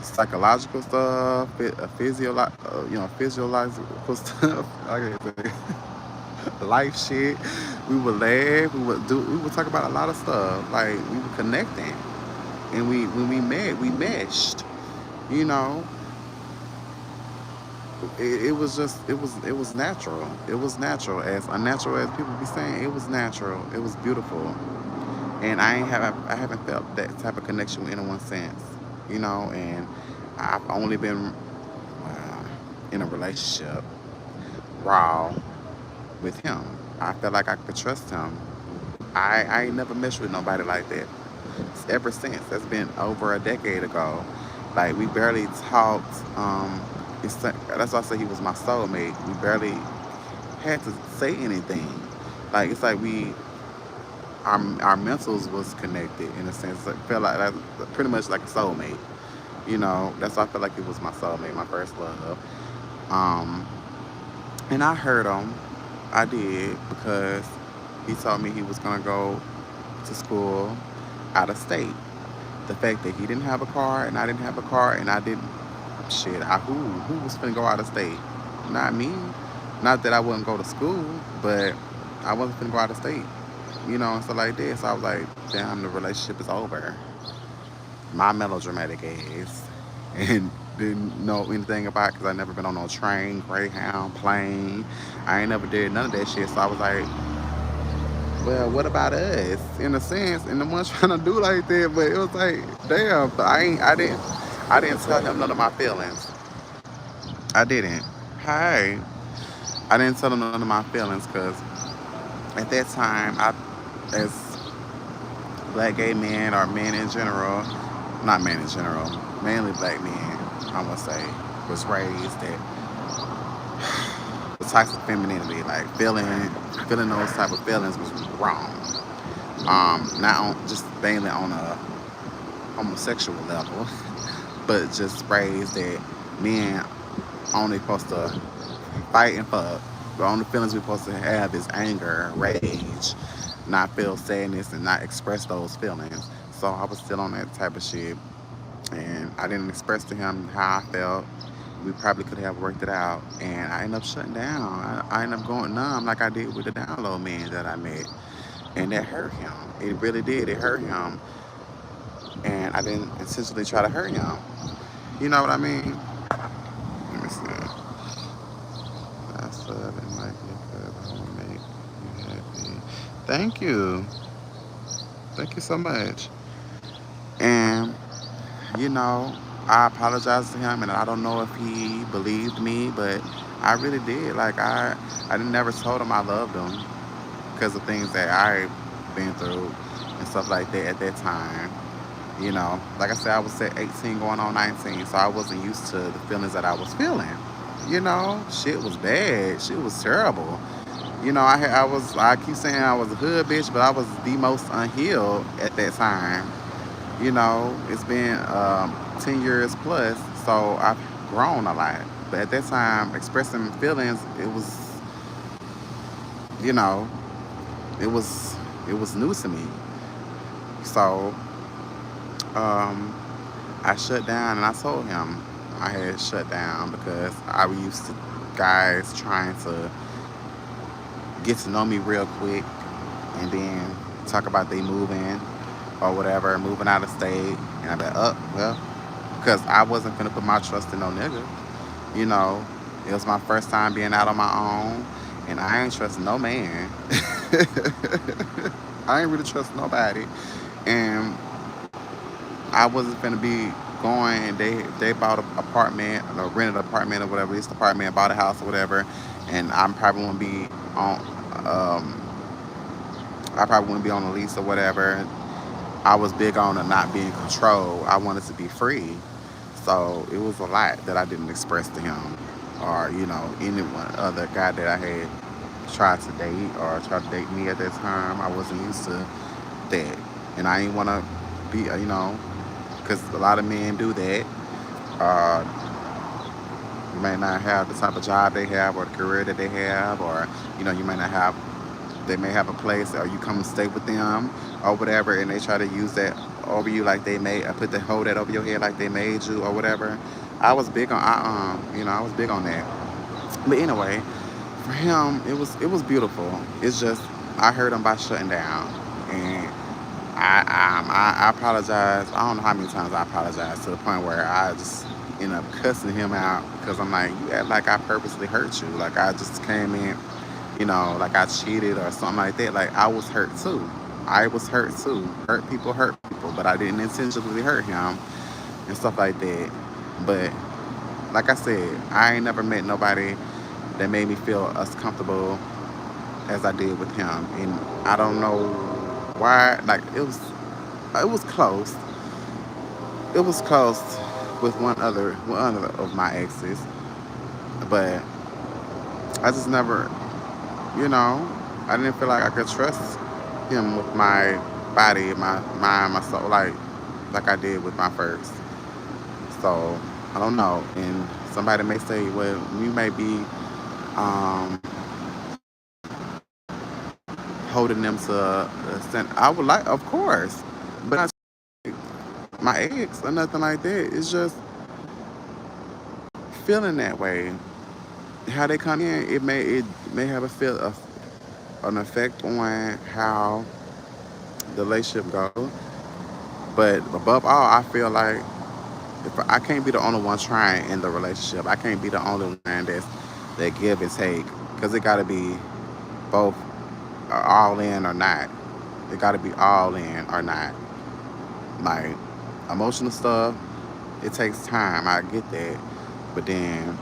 psychological stuff, physiological stuff, life shit. We would laugh. We would talk about a lot of stuff. Like we were connecting, and when we met, we meshed. You know, it was natural. It was natural, as unnatural as people be saying. It was natural. It was beautiful, and I haven't felt that type of connection with anyone since. And I've only been in a relationship raw with him. I felt like I could trust him. I ain't never meshed with nobody like that ever since. That's been over a decade ago. Like we barely talked. That's why I say he was my soulmate. We barely had to say anything. Like it's like our mentals was connected in a sense. Like, felt like pretty much like a soulmate. That's why I feel like he was my soulmate, my first love. Um, and I heard him. I did because he told me he was gonna go to school out of state. The fact that he didn't have a car and I didn't have a car and I didn't shit. Who was finna go out of state? Not me. Not that I wouldn't go to school, but I wasn't finna go out of state. And stuff like that. So I was like, damn, the relationship is over. my melodramatic ass, and didn't know anything about because I never been on no train, Greyhound, plane. I ain't never did none of that shit. So I was like, well, what about us? In a sense, and the ones trying to do like that, but it was like, damn, I didn't tell him none of my feelings. I didn't. Hey, I didn't tell him none of my feelings because at that time, as black gay men or men in general, not men in general, mainly black men, I would say, was raised that the toxic femininity, like feeling those type of feelings was wrong. Not on just mainly on a homosexual level, but just raised that men only supposed to fight and fuck. The only feelings we're supposed to have is anger, rage, not feel sadness and not express those feelings. So I was still on that type of shit, and I didn't express to him how I felt. We probably could have worked it out, and I ended up shutting down. I ended up going numb like I did with the download man that I met, and that hurt him. It really did. It hurt him, and I didn't intentionally try to hurt him. You know what I mean? Let me see. I said it might be good. I will make you happy. Thank you. Thank you so much. And you know, I apologized to him, and I don't know if he believed me, but I really did. Like I never told him I loved him because of things that I been through and stuff like that at that time. You know, like I said, I was at 18 going on 19, so I wasn't used to the feelings that I was feeling. You know, shit was bad. Shit was terrible. You know, I keep saying I was a hood bitch, but I was the most unhealed at that time. You know, it's been 10 years plus, so I've grown a lot. But at that time, expressing feelings, you know, it was it was new to me. So um, I shut down, and I told him I had shut down because I was used to guys trying to get to know me real quick, and then talk about they moving or whatever, moving out of state, and I'd be like, oh well, because I wasn't gonna put my trust in no nigga. You know, it was my first time being out on my own, and I ain't trust no man. I ain't really trust nobody, and I wasn't gonna be going. And they bought an apartment, or rented an apartment or whatever. Leased apartment, bought a house or whatever, and I'm probably won't be on. Um, I probably wouldn't be on a lease or whatever. I was big on a not being controlled. I wanted to be free. So it was a lot that I didn't express to him, or anyone other guy that I had tried to date or tried to date me at that time. I wasn't used to that, and I didn't want to be, because a lot of men do that. Uh, you may not have the type of job they have or the career that they have, or you may not have. They may have a place, or you come and stay with them, or whatever, and they try to use that over you like they made, put the hold that over your head like they made you or whatever. I was big on, I was big on that. But anyway, for him, it was beautiful. It's just I hurt him by shutting down, and I apologize. I don't know how many times I apologized to the point where I just end up cussing him out because I'm like, you act like I purposely hurt you, like I just came in, like I cheated or something like that. Like I was hurt too. I was hurt too. Hurt people, but I didn't intentionally hurt him and stuff like that. But like I said, I ain't never met nobody that made me feel as comfortable as I did with him, and I don't know why. Like it was close. It was close with one other of my exes, but I just never, you know, I didn't feel like I could trust him with my body, my mind, my soul, like I did with my first. So I don't know. And somebody may say, well, you may be um, holding them to a stand. I would like, of course, but not my ex or nothing like that. It's just feeling that way. How they come in, it may have an effect on how the relationship goes. But above all, I feel like if I can't be the only one trying in the relationship, I can't be the only one that give and take, because it got to be both all in or not. It got to be all in or not. Like emotional stuff, it takes time. I get that, but then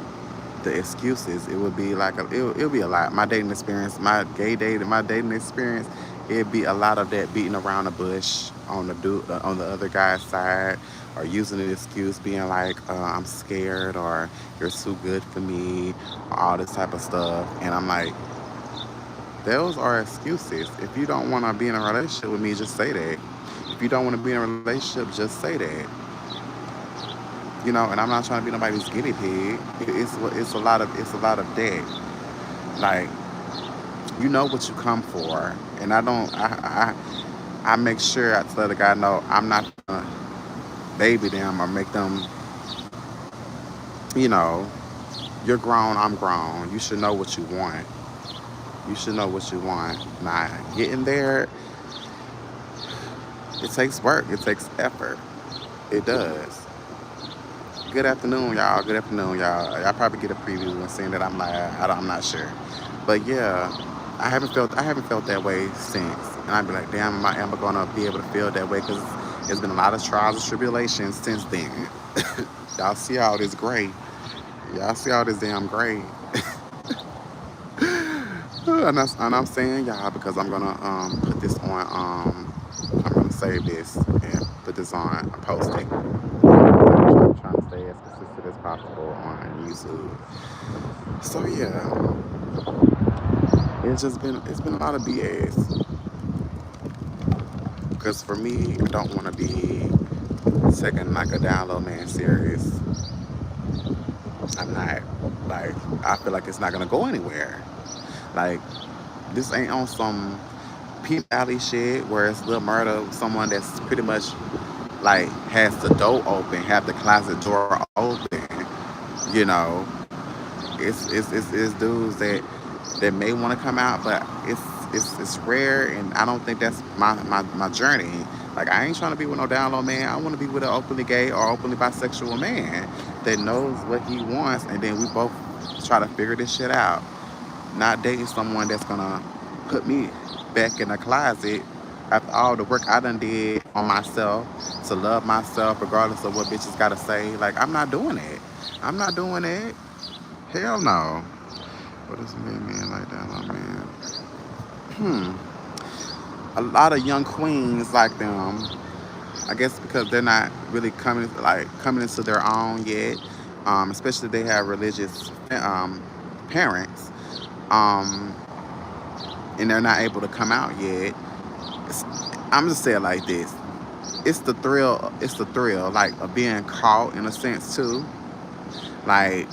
the excuses, it would be like it would be a lot. My dating experience, my dating experience, it'd be a lot of that beating around the bush on on the other guy's side, or using an excuse, being like, I'm scared, or you're too good for me, or all this type of stuff. And I'm like, those are excuses. If you don't want to be in a relationship with me, just say that. If you don't want to be in a relationship, just say that. And I'm not trying to be nobody's guinea pig. It's a lot of that. Like, you know what you come for, and I don't. I make sure I tell the guy, no, I'm not gonna baby them or make them. You know, you're grown, I'm grown. You should know what you want. You should know what you want. Now, getting there, it takes work. It takes effort. It does. Good afternoon, y'all. Good afternoon, y'all. Y'all probably get a preview and seeing that I'm like, I'm not sure, but yeah, I haven't felt that way since, and I'd be like, damn, am I ever gonna be able to feel that way? Because there's been a lot of trials and tribulations since then. Y'all see all this gray. Y'all see all this damn gray. And I'm saying y'all because I'm gonna put this on I'm gonna save this and put this on a posting. Trying to stay as consistent as possible on YouTube. So yeah, it's been a lot of BS. Because for me, I don't want to be taking like a down low man serious. I'm not. Like, I feel like it's not gonna go anywhere. Like, this ain't on some Peep Alley shit where it's Lil Murder, someone that's pretty much like has the door open, have the closet door open. You know, it's dudes that may want to come out, but it's rare, and I don't think that's my journey. Like, I ain't trying to be with no down low man. I want to be with an openly gay or openly bisexual man that knows what he wants, and then we both try to figure this shit out. Not dating someone that's gonna put me back in the closet after all the work I done did on myself to love myself, regardless of what bitches gotta say. Like, I'm not doing it. I'm not doing it. Hell no. What is man like that, my man? A lot of young queens like them. I guess because they're not really coming into their own yet. Especially if they have religious parents. Um, and they're not able to come out yet. It's, I'm just saying it like this. It's the thrill. It's the thrill, like, of being caught in a sense too. Like,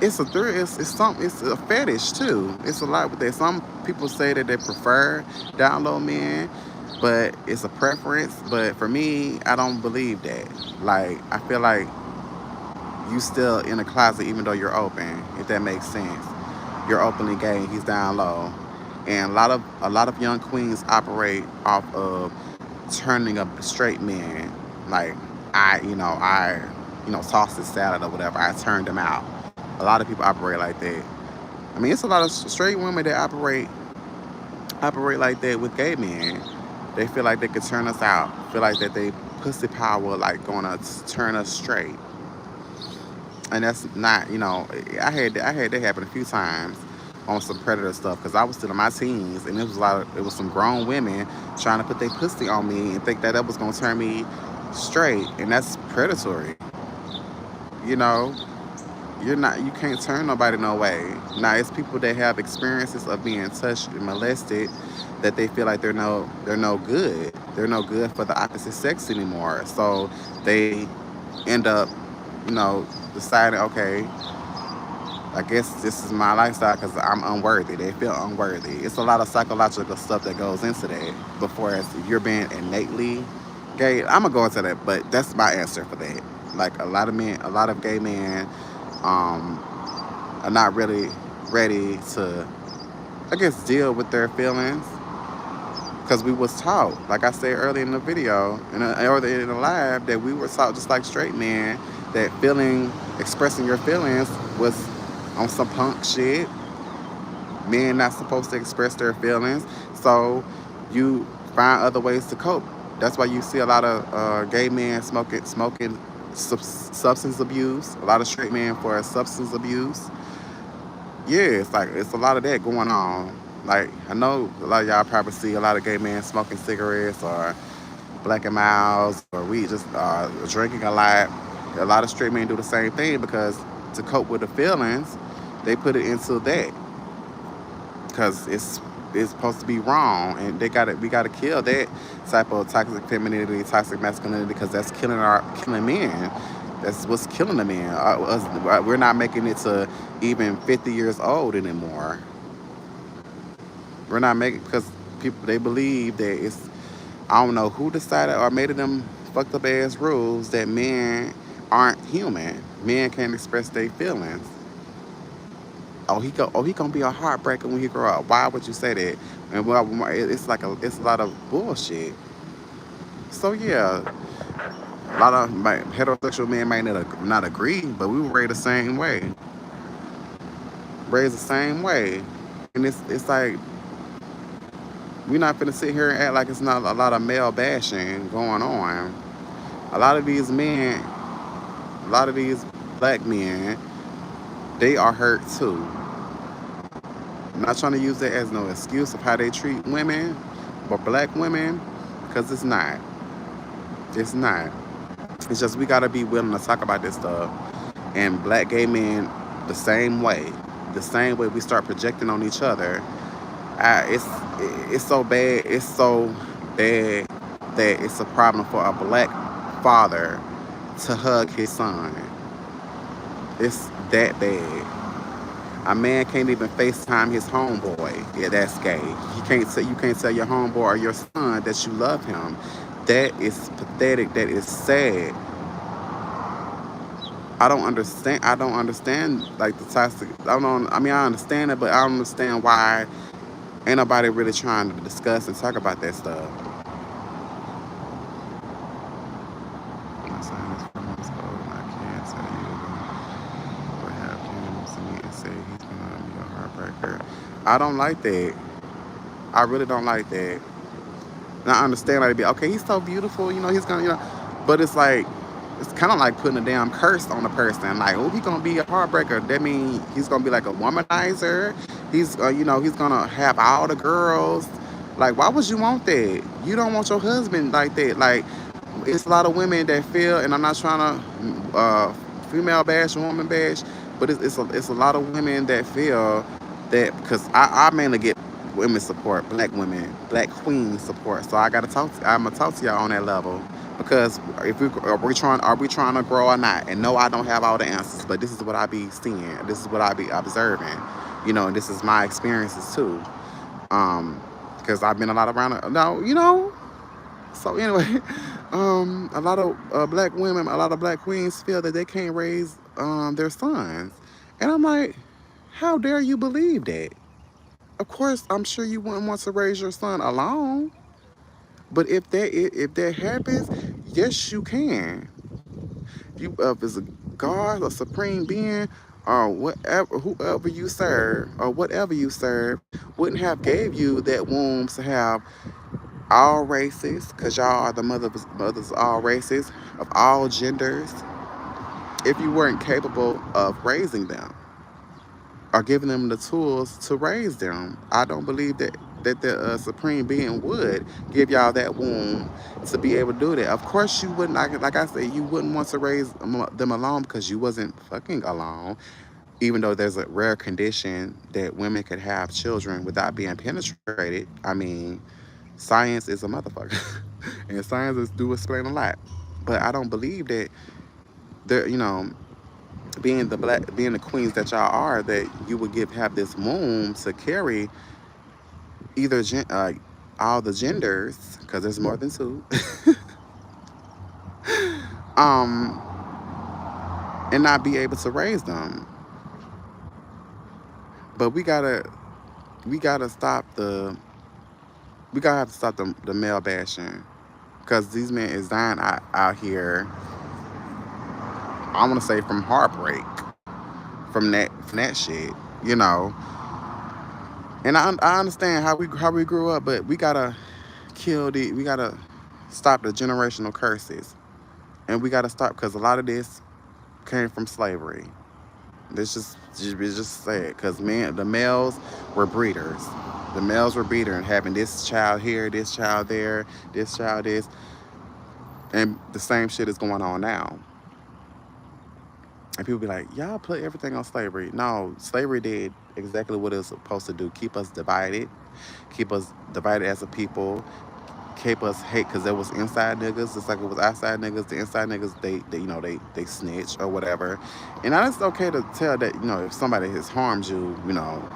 it's a thrill. It's a fetish too. It's a lot with that. Some people say that they prefer down low men, but it's a preference. But for me, I don't believe that. Like, I feel like you still in a closet even though you're open. If that makes sense, you're openly gay. And he's down low, and a lot of young queens operate off of turning up straight men. Like, tossed his salad or whatever. I turned him out. A lot of people operate like that. I mean, it's a lot of straight women that operate like that with gay men. They feel like they could turn us out. Feel like that they pussy power like gonna turn us straight. And that's not, I had that happen a few times on some predator stuff because I was still in my teens, and it was some grown women trying to put their pussy on me and think that that was gonna turn me straight, and that's predatory. You know, you can't turn nobody no way. Now, it's people that have experiences of being touched and molested that they feel like they're no good. They're no good for the opposite sex anymore. So they end up, deciding, okay, I guess this is my lifestyle because I'm unworthy. They feel unworthy. It's a lot of psychological stuff that goes into that. Before, as if you're being innately gay, I'm gonna go into that, but that's my answer for that. Like, a lot of gay men um, are not really ready to, I guess, deal with their feelings. Because because we was taught, like I said earlier in the video, or in the live, that we were taught just like straight men that expressing your feelings was on some punk shit. Men not supposed to express their feelings, so you find other ways to cope. That's why you see a lot of gay men smoking substance abuse. A lot of straight men for substance abuse. Yeah, it's like it's a lot of that going on. Like I know a lot of y'all probably see a lot of gay men smoking cigarettes or black and miles or we just drinking a lot. A lot of straight men do the same thing because to cope with the feelings, they put it into that because it's supposed to be wrong, and we got to kill that type of toxic femininity, toxic masculinity, because that's killing men. That's what's killing the men. We're not making it to even 50 years old anymore. We're not making because people they believe that it's I don't know who decided or made them fucked up ass rules that men aren't human. Men can't express their feelings. He gonna be a heartbreaker when he grow up. Why would you say that? And it's a lot of bullshit. So yeah, a lot of heterosexual men might not agree, but we were raised the same way, and it's like we're not gonna sit here and act like it's not a lot of male bashing going on. A lot of these men, a lot of these black men, they are hurt too. I'm not trying to use that as no excuse of how they treat women or black women, because it's not. It's not. It's just we gotta be willing to talk about this stuff. And black gay men, the same way, the same way we start projecting on each other. It's so bad. It's so bad that it's a problem for a black father to hug his son. It's that bad. A man can't even FaceTime his homeboy. Yeah, that's gay. You can't tell your homeboy or your son that you love him. That is pathetic. That is sad. I don't understand like the toxic. I don't. I mean, I understand it, but I don't understand why ain't nobody really trying to discuss and talk about that stuff. My son is 4 months old, and I can't tell you what happened to me and say he's gonna be a heartbreaker. I don't like that. I really don't like that. And I understand like be okay. He's so beautiful, He's gonna, but it's like it's kind of like putting a damn curse on a person. Like, oh, he's gonna be a heartbreaker. That means he's gonna be like a womanizer. He's gonna have all the girls. Like, why would you want that? You don't want your husband like that. Like, it's a lot of women that feel, and I'm not trying to female bash, woman bash, but it's a lot of women that feel that because I mainly get women support, black women, black queen support. So I'm gonna talk to y'all on that level because if are we trying to grow or not? And no, I don't have all the answers, but this is what I be seeing. This is what I be observing, and this is my experiences too. Because I've been a lot around. No, So anyway, a lot of black women, a lot of black queens feel that they can't raise their sons, and I'm like, how dare you believe that? Of course, I'm sure you wouldn't want to raise your son alone. But if that happens, yes, you can. You if it's a God or supreme being or whatever, whoever you serve or whatever you serve, wouldn't have gave you that womb to have all races, because y'all are the mothers of all races, of all genders, if you weren't capable of raising them or giving them the tools to raise them. I don't believe that the supreme being would give y'all that womb to be able to do that. Of course, you wouldn't. Like I said, you wouldn't want to raise them alone because you wasn't fucking alone. Even though there's a rare condition that women could have children without being penetrated. I mean, science is a motherfucker, and do explain a lot. But I don't believe that there, being the queens that y'all are, that you would have this womb to carry either all the genders, because there's more than two, um, and not be able to raise them. But we gotta stop We gotta have to stop the male bashing because these men is dying out here. I want to say from heartbreak, from that shit, you know. And I understand how we grew up, but we gotta stop the generational curses, and we gotta stop because a lot of this came from slavery. Just say it, because the males were breeders. The males were breeder and having this child here, this child there, this child this, and the same shit is going on now. And people be like, y'all put everything on slavery. No, slavery did exactly what it was supposed to do: keep us divided as a people, keep us hate because there was inside niggas just like it was outside niggas. The inside niggas they snitch or whatever, and now it's okay to tell that if somebody has harmed you,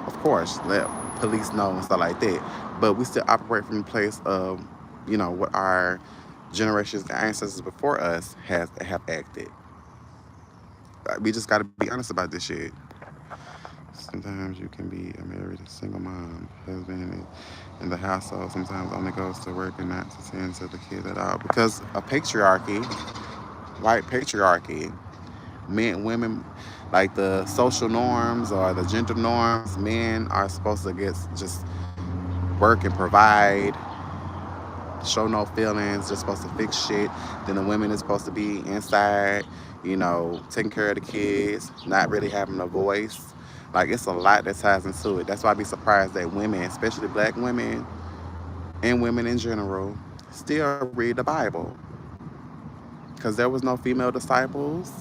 of course let police know and stuff like that. But we still operate from a place of what our generations, ancestors before us have acted. We just got to be honest about this shit. Sometimes you can be a married single mom, husband in the household. Sometimes only goes to work and not to tend to the kids at all because of patriarchy, white patriarchy. Men, women, like the social norms or the gender norms. Men are supposed to just work and provide, show no feelings. They're supposed to fix shit. Then the women is supposed to be inside, taking care of the kids, not really having a voice. Like it's a lot that ties into it. That's why I be surprised that women, especially black women and women in general, still read the Bible. Because there was no female disciples.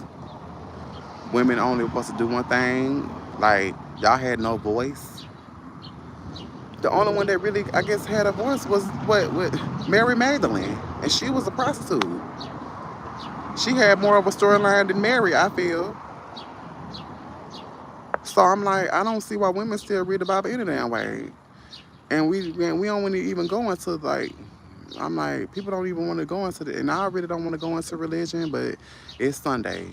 Women only were supposed to do one thing. Like y'all had no voice. The only one that really, I guess, had a voice was what Mary Magdalene, and she was a prostitute. She had more of a storyline than Mary, I feel. So I'm like, I don't see why women still read the Bible any damn way. And we don't want to even go into like, I'm like, people don't even want to go into the, and I really don't want to go into religion, but it's Sunday.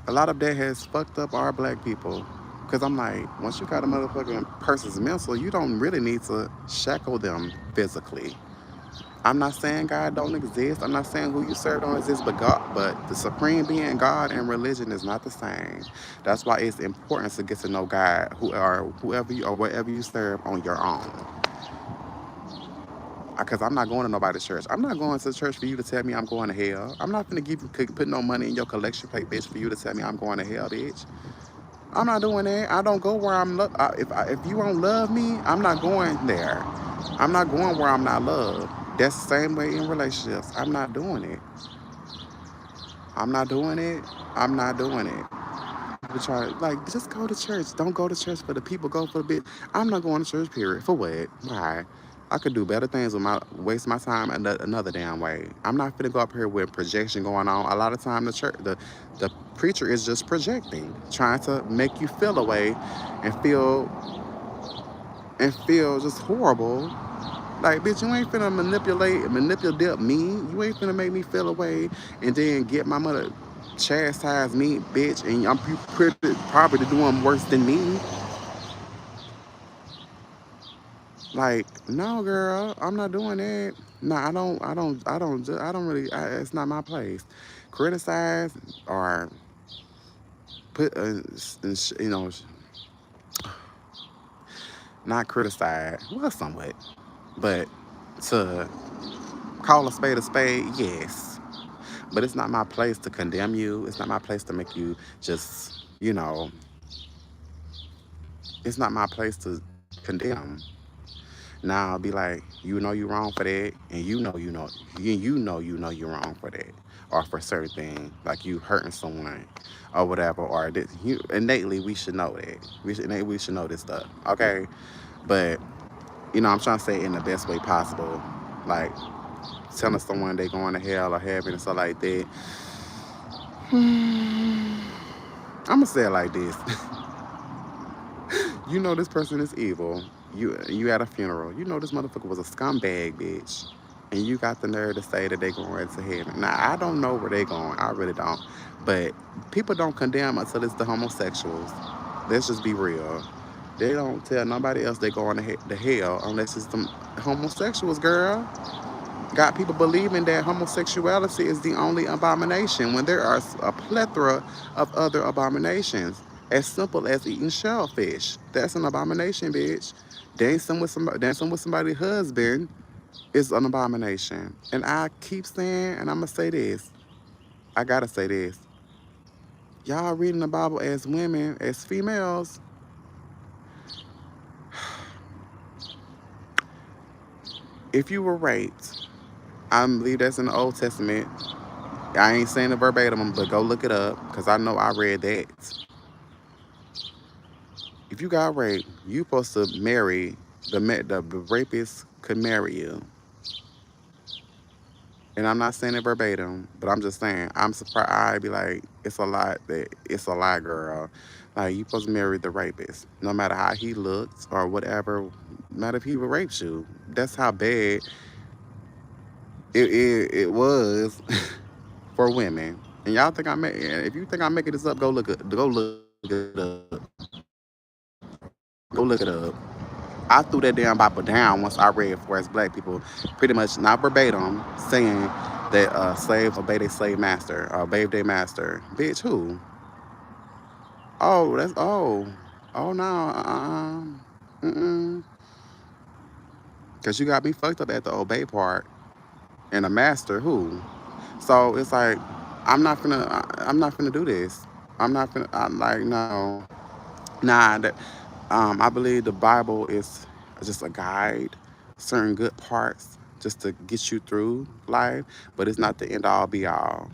A lot of that has fucked up our black people. Because I'm like, once you got a motherfucking person's mental, you don't really need to shackle them physically. I'm not saying God don't exist. I'm not saying who you serve don't exist, but the supreme being, God, and religion is not the same. That's why it's important to get to know God, whoever you or whatever you serve on your own. Because I'm not going to nobody's church. I'm not going to church for you to tell me I'm going to hell. I'm not gonna put no money in your collection plate, bitch, for you to tell me I'm going to hell, bitch. I'm not doing that. I don't go where if you don't love me, I'm not going there. I'm not going where I'm not loved. That's the same way in relationships. I'm not doing it. I'm not doing it. I'm not doing it. People try like just go to church. Don't go to church for the people. Go for the bit. I'm not going to church. Period. For what? Why? I could do better things with my waste my time another damn way. I'm not gonna go up here with projection going on. A lot of time the preacher is just projecting, trying to make you feel away and feel just horrible. Like, bitch, you ain't finna manipulate me. You ain't finna make me feel away and then get my mother chastise me, bitch, and I'm probably doing worse than me. Like, no, girl, I'm not doing that. No, I don't really. It's not my place. Criticize or put, not criticize. Well, somewhat, but to call a spade, yes. But it's not my place to condemn you. It's not my place to make you just, it's not my place to condemn. Now I'll be like, you know you're wrong for that, and you know you're wrong for that, or for certain things, like you hurting someone, or whatever, or this, innately we should know that. We should know this stuff, okay? But I'm trying to say it in the best way possible, like telling someone they going to hell or heaven and stuff like that. I'm gonna say it like this. You know this person is evil. You at a funeral. You know this motherfucker was a scumbag, bitch. And you got the nerve to say that they going to heaven. Now I don't know where they going. I really don't. But people don't condemn until it's the homosexuals. Let's just be real. They don't tell nobody else they going to hell unless it's them homosexuals, girl. Got people believing that homosexuality is the only abomination when there are a plethora of other abominations. As simple as eating shellfish. That's an abomination, bitch. Dancing with somebody's husband is an abomination. And I keep saying, and I'm gonna say this. I gotta say this. Y'all reading the Bible as women, as females. If you were raped, I believe that's in the Old Testament. I ain't saying it verbatim, but go look it up because I know I read that. If you got raped, you supposed to marry the rapist could marry you. And I'm not saying it verbatim, but I'm just saying I'm surprised. I'd be like, it's a lie, girl. Like you supposed to marry the rapist, no matter how he looks or whatever. No matter if he raped you, that's how bad it was for women. And y'all think if you think I'm making this up, go look it up. Go look it up. I threw that damn Bible down once I read for as black people, pretty much not verbatim, saying that slaves obey their slave master or obey their master. Bitch, who? Oh, oh no, mm. Cause you got me fucked up at the obey part and a master who. So it's like I'm not finna do this. I'm like no, nah. I believe the Bible is just a guide, certain good parts just to get you through life, but it's not the end all be all.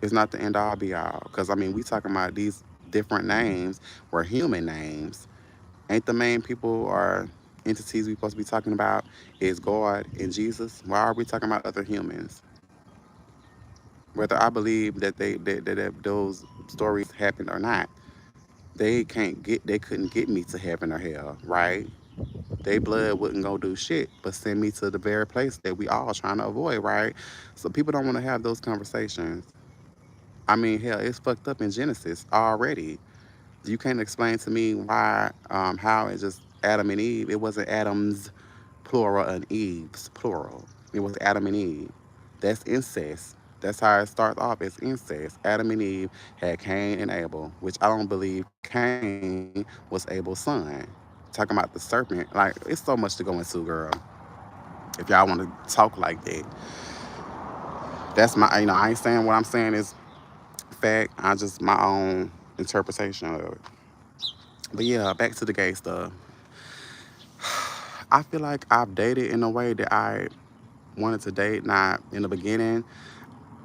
It's not the end all be all. Because, I mean, we talking about these different names were human names. Ain't the main people or entities we supposed to be talking about is God and Jesus? Why are we talking about other humans? Whether I believe that those stories happened or not, they couldn't get me to heaven or hell, right? They blood wouldn't go do shit but send me to the very place that we all trying to avoid, right? So people don't want to have those conversations. I mean, hell, it's fucked up in Genesis already. You can't explain to me why, how it's just Adam and Eve. It wasn't Adam's plural and Eve's plural. It was Adam and Eve. That's incest. That's how it starts off. It's incest. Adam and Eve had Cain and Abel, which I don't believe Cain was Abel's son. Talking about the serpent, like it's so much to go into, girl. If y'all want to talk like that, that's my. I ain't saying what I'm saying is fact. I just my own interpretation of it. But yeah, back to the gay stuff. I feel like I've dated in a way that I wanted to date. Not in the beginning.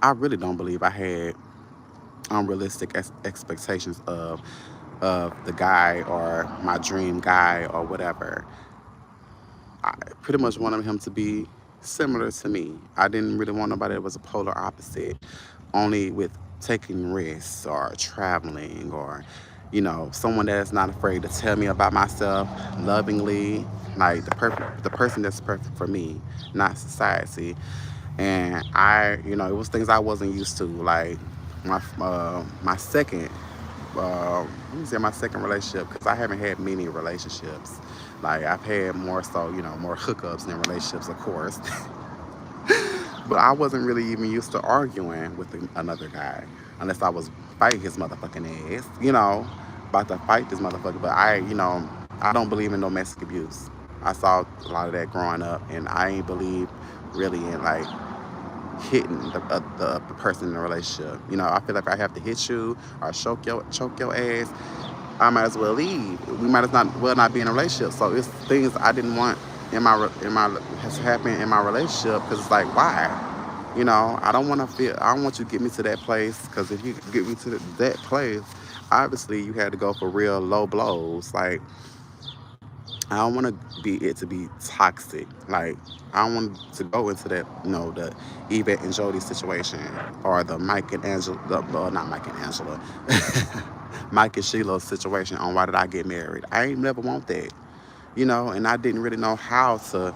I really don't believe I had unrealistic expectations of the guy or my dream guy or whatever. I pretty much wanted him to be similar to me. I didn't really want nobody that was a polar opposite, only with taking risks or traveling or, someone that's not afraid to tell me about myself lovingly, like the person that's perfect for me, not society. And it was things I wasn't used to, like my second let me say my second relationship because I haven't had many relationships. Like I've had more so, more hookups than relationships, of course. But I wasn't really even used to arguing with another guy unless I was fighting his motherfucking ass, about to fight this motherfucker. But I don't believe in domestic abuse. I saw a lot of that growing up, and I ain't believe really in like hitting the person in the relationship. I feel like I have to hit you or choke your ass. I might as well leave. We might as well not be in a relationship. So it's things I didn't want in my has happened in my relationship because it's like why. I don't want to feel. I don't want you to get me to that place because if you get me to that place, obviously you had to go for real low blows. Like I don't want to be toxic. Like I don't want to go into that, the Yvette and Jody situation or the Mike and Angela, not Mike and Angela, Mike and Sheila situation on why did I get married. I ain't never want that, and I didn't really know how to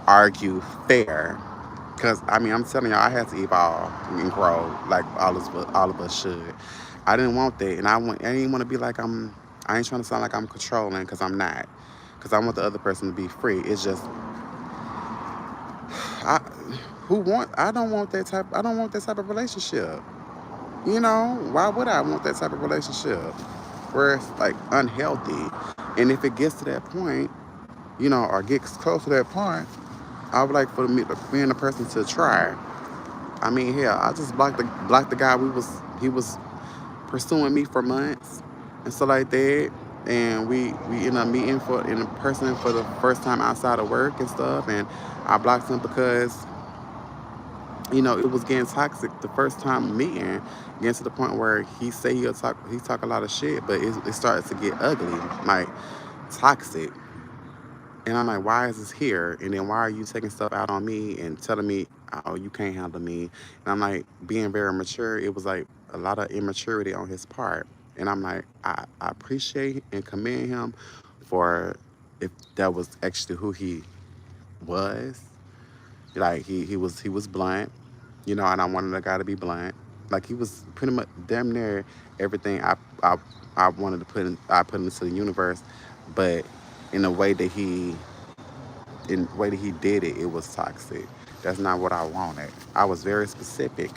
argue fair. Cause I mean, I'm telling y'all, I had to evolve and grow like all of us should. I didn't want that, and I didn't want to be like I ain't trying to sound like I'm controlling because I'm not. Because I want the other person to be free. It's just I I don't want that type. I don't want that type of relationship. You know, why would I want that type of relationship where it's like unhealthy? And if it gets to that point, or gets close to that point, I would like for me and the person to try. I mean, hell, I just blocked the guy. He was pursuing me for months and stuff like that. And we ended up meeting in person for the first time outside of work and stuff. And I blocked him because it was getting toxic the first time meeting, getting to the point where he talk a lot of shit, but it started to get ugly, like toxic. And I'm like, why is this here? And then why are you taking stuff out on me and telling me, oh, you can't handle me? And I'm like, being very mature, it was like a lot of immaturity on his part. And I'm like, I appreciate and commend him for if that was actually who he was. Like he was blunt, and I wanted the guy to be blunt. Like he was pretty much damn near everything I wanted to I put into the universe, but in a way that he did it, it was toxic. That's not what I wanted. I was very specific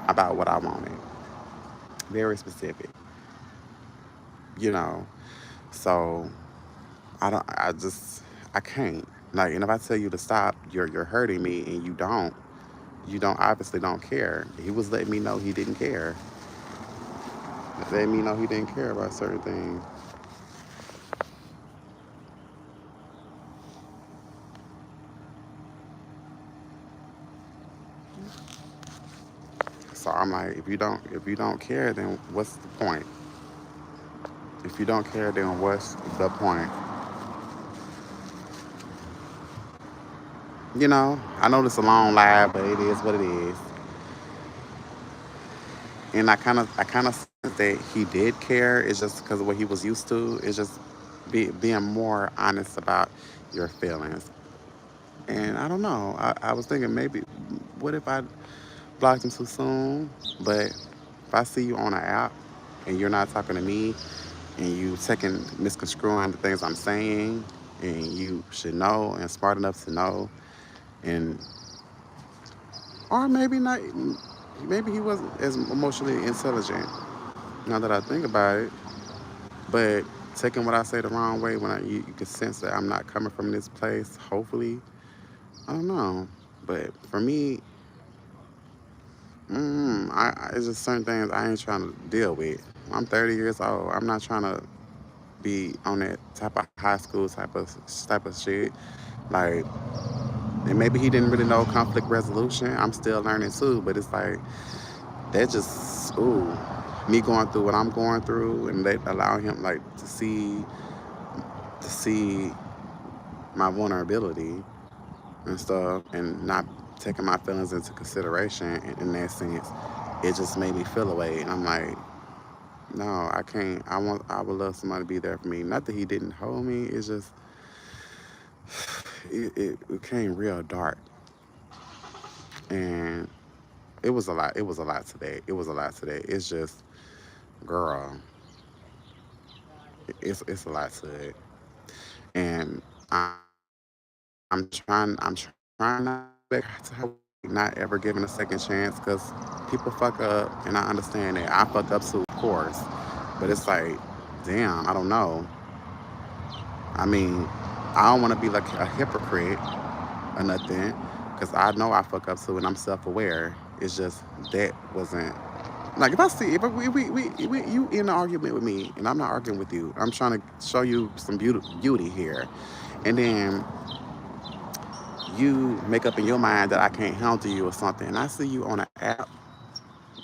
about what I wanted. Very specific, you know. So I don't. I can't. Like, and if I tell you to stop, you're hurting me, and you don't. You don't obviously don't care. He was letting me know he didn't care. Letting me know he didn't care about certain things. So I'm like, if you don't care, then what's the point? If you don't care, then what's the point? I know this is a long live, but it is what it is. And I kind of sense that he did care. It's just because of what he was used to. It's just being more honest about your feelings. And I don't know. I was thinking maybe, what if I blocked him too soon? But if I see you on an app and you're not talking to me and you taking misconstruing the things I'm saying, and you should know and smart enough to know, and or maybe not, maybe he wasn't as emotionally intelligent. Now that I think about it, but taking what I say the wrong way when you can sense that I'm not coming from this place. Hopefully, I don't know, but for me, it's just certain things I ain't trying to deal with. I'm 30 years old. I'm not trying to be on that type of high school type of shit. Like, and maybe he didn't really know conflict resolution. I'm still learning too, but it's like that just me going through what I'm going through, and they allow him like to see my vulnerability and stuff, and not taking my feelings into consideration in that sense. It just made me feel away, and I'm like, no, I can't. I would love somebody to be there for me. Not that he didn't hold me. It's just it became real dark, and it was a lot. It was a lot today. It was a lot today. It's just, girl, it's a lot to it, and I'm trying not to have, not ever giving a second chance, because people fuck up, and I understand that I fuck up too, of course, but it's like, damn, I don't know. I mean, I don't want to be like a hypocrite or nothing, because I know I fuck up too, and I'm self-aware. It's just that wasn't like, if I see if you in an argument with me and I'm not arguing with you, I'm trying to show you some beauty here, and then you make up in your mind that I can't handle you or something, and I see you on an app,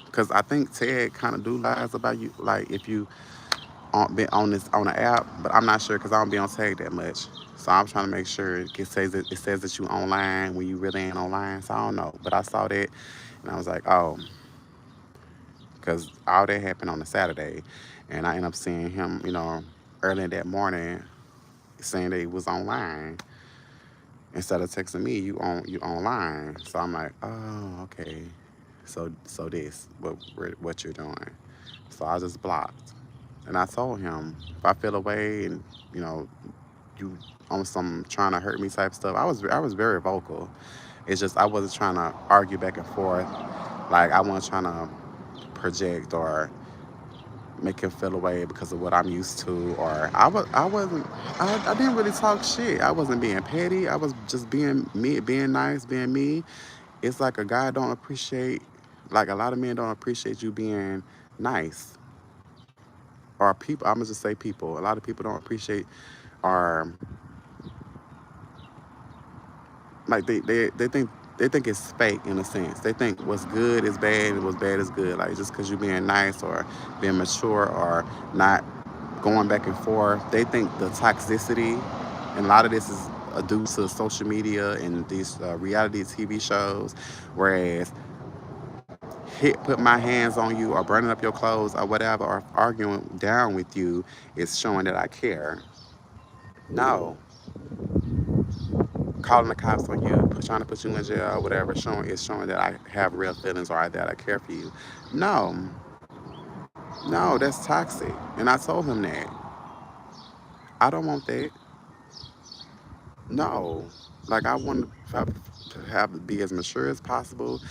because I think Ted kind of do lies about you, like if you been on the app, but I'm not sure because I don't be on tag that much. So I'm trying to make sure it says that you online when you really ain't online. So I don't know, but I saw that and I was like, oh, because all that happened on a Saturday, and I end up seeing him, early in that morning saying that he was online instead of texting me, you online. So I'm like, oh, okay. So this what you're doing. So I just blocked. And I told him if I feel away and you know you on some trying to hurt me type stuff, I was very vocal. It's just I wasn't trying to argue back and forth. Like I wasn't trying to project or make him feel away because of what I'm used to. Or I didn't really talk shit. I wasn't being petty. I was just being me, being nice, being me. It's like a guy don't appreciate, like a lot of men don't appreciate you being nice. Or people, I'm gonna just say people. A lot of people don't appreciate or like they think it's fake in a sense. They think what's good is bad and what's bad is good. Like just because you're being nice or being mature or not going back and forth, they think the toxicity, and a lot of this is due to social media and these reality TV shows. Whereas put my hands on you or burning up your clothes or whatever or arguing down with you is showing that I care. No, calling the cops on you, trying to put you in jail, or whatever, showing that I have real feelings or that I care for you. No, no, that's toxic. And I told him that I don't want that. No, like I want to be as mature as possible,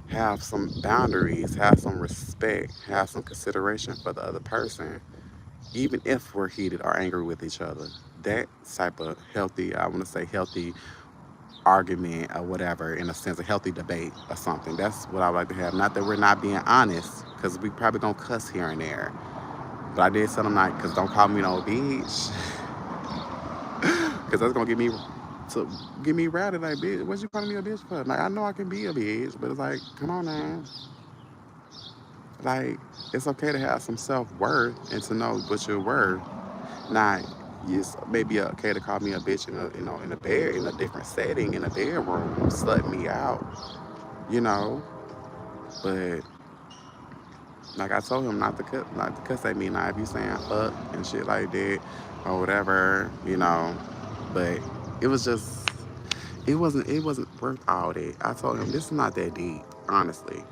have some boundaries, have some respect, have some consideration for the other person, even if we're heated or angry with each other. That type of healthy, I want to say healthy argument or whatever, in a sense, a healthy debate or something. That's what I like to have. Not that we're not being honest, because we probably gonna cuss here and there. But I did tell them like, because don't call me no bitch, because that's gonna get me rattled. Like, bitch, what you calling me a bitch for? Like, I know I can be a bitch, but it's like, come on now. Like, it's okay to have some self worth and to know what you're worth. Not, it's maybe okay to call me a bitch in a in a bed in a different setting in a bedroom, slut me out, you know. But like I told him not to cuss at me now if you saying fuck and shit like that or whatever, you know. But it was just it wasn't worth all that. I told him this is not that deep, honestly.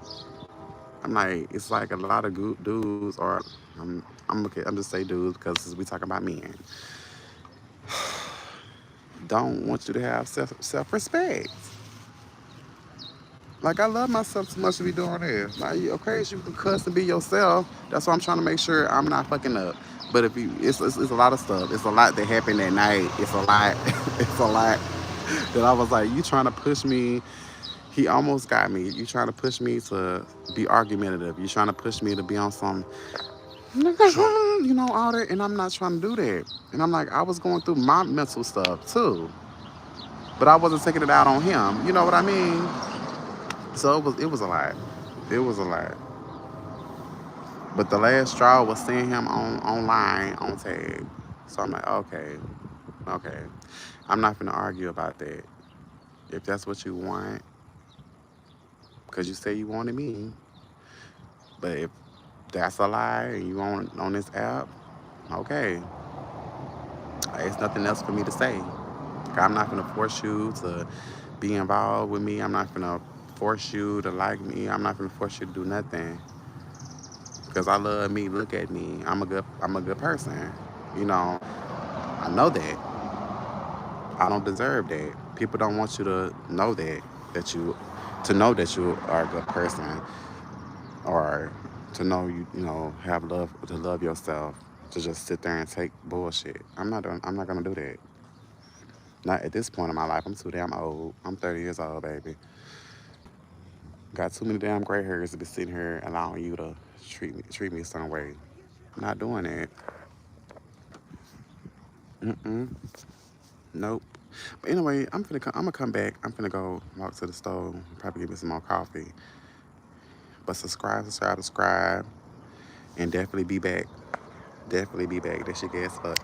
I'm like it's like a lot of good dudes or I'm okay. I'm just say dudes because we talking about men don't want you to have self respect. Like I love myself too much to be doing this. Like okay, you can cuss and be yourself. That's why I'm trying to make sure I'm not fucking up. But if you, it's a lot of stuff. It's a lot that happened that night. It's a lot. It's a lot that I was like, you trying to push me. He almost got me. You trying to push me to be argumentative. You trying to push me to be on some, all that. And I'm not trying to do that. And I'm like, I was going through my mental stuff too, but I wasn't taking it out on him. You know what I mean? So it was a lot. It was a lot. But the last straw was seeing him online on tag. So I'm like, okay, okay. I'm not gonna argue about that. If that's what you want, because you say you wanted me. But if that's a lie and you on this app, okay. It's nothing else for me to say. I'm not gonna force you to be involved with me. I'm not gonna force you to like me. I'm not gonna force you to do nothing. Because I love me. Look at me. I'm a good person. You know, I know that. I don't deserve that. People don't want you to know that you to know that you are a good person or to know have love to love yourself to just sit there and take bullshit. I'm not gonna do that. Not at this point in my life. I'm too damn old. I'm 30 years old, baby. Got too many damn gray hairs to be sitting here allowing you to treat me some way. Not doing that. Mm-mm. Nope. But anyway, I'm gonna come back. I'm gonna go walk to the store, probably get me some more coffee. But subscribe, and definitely be back. Definitely be back. That shit gets fucked.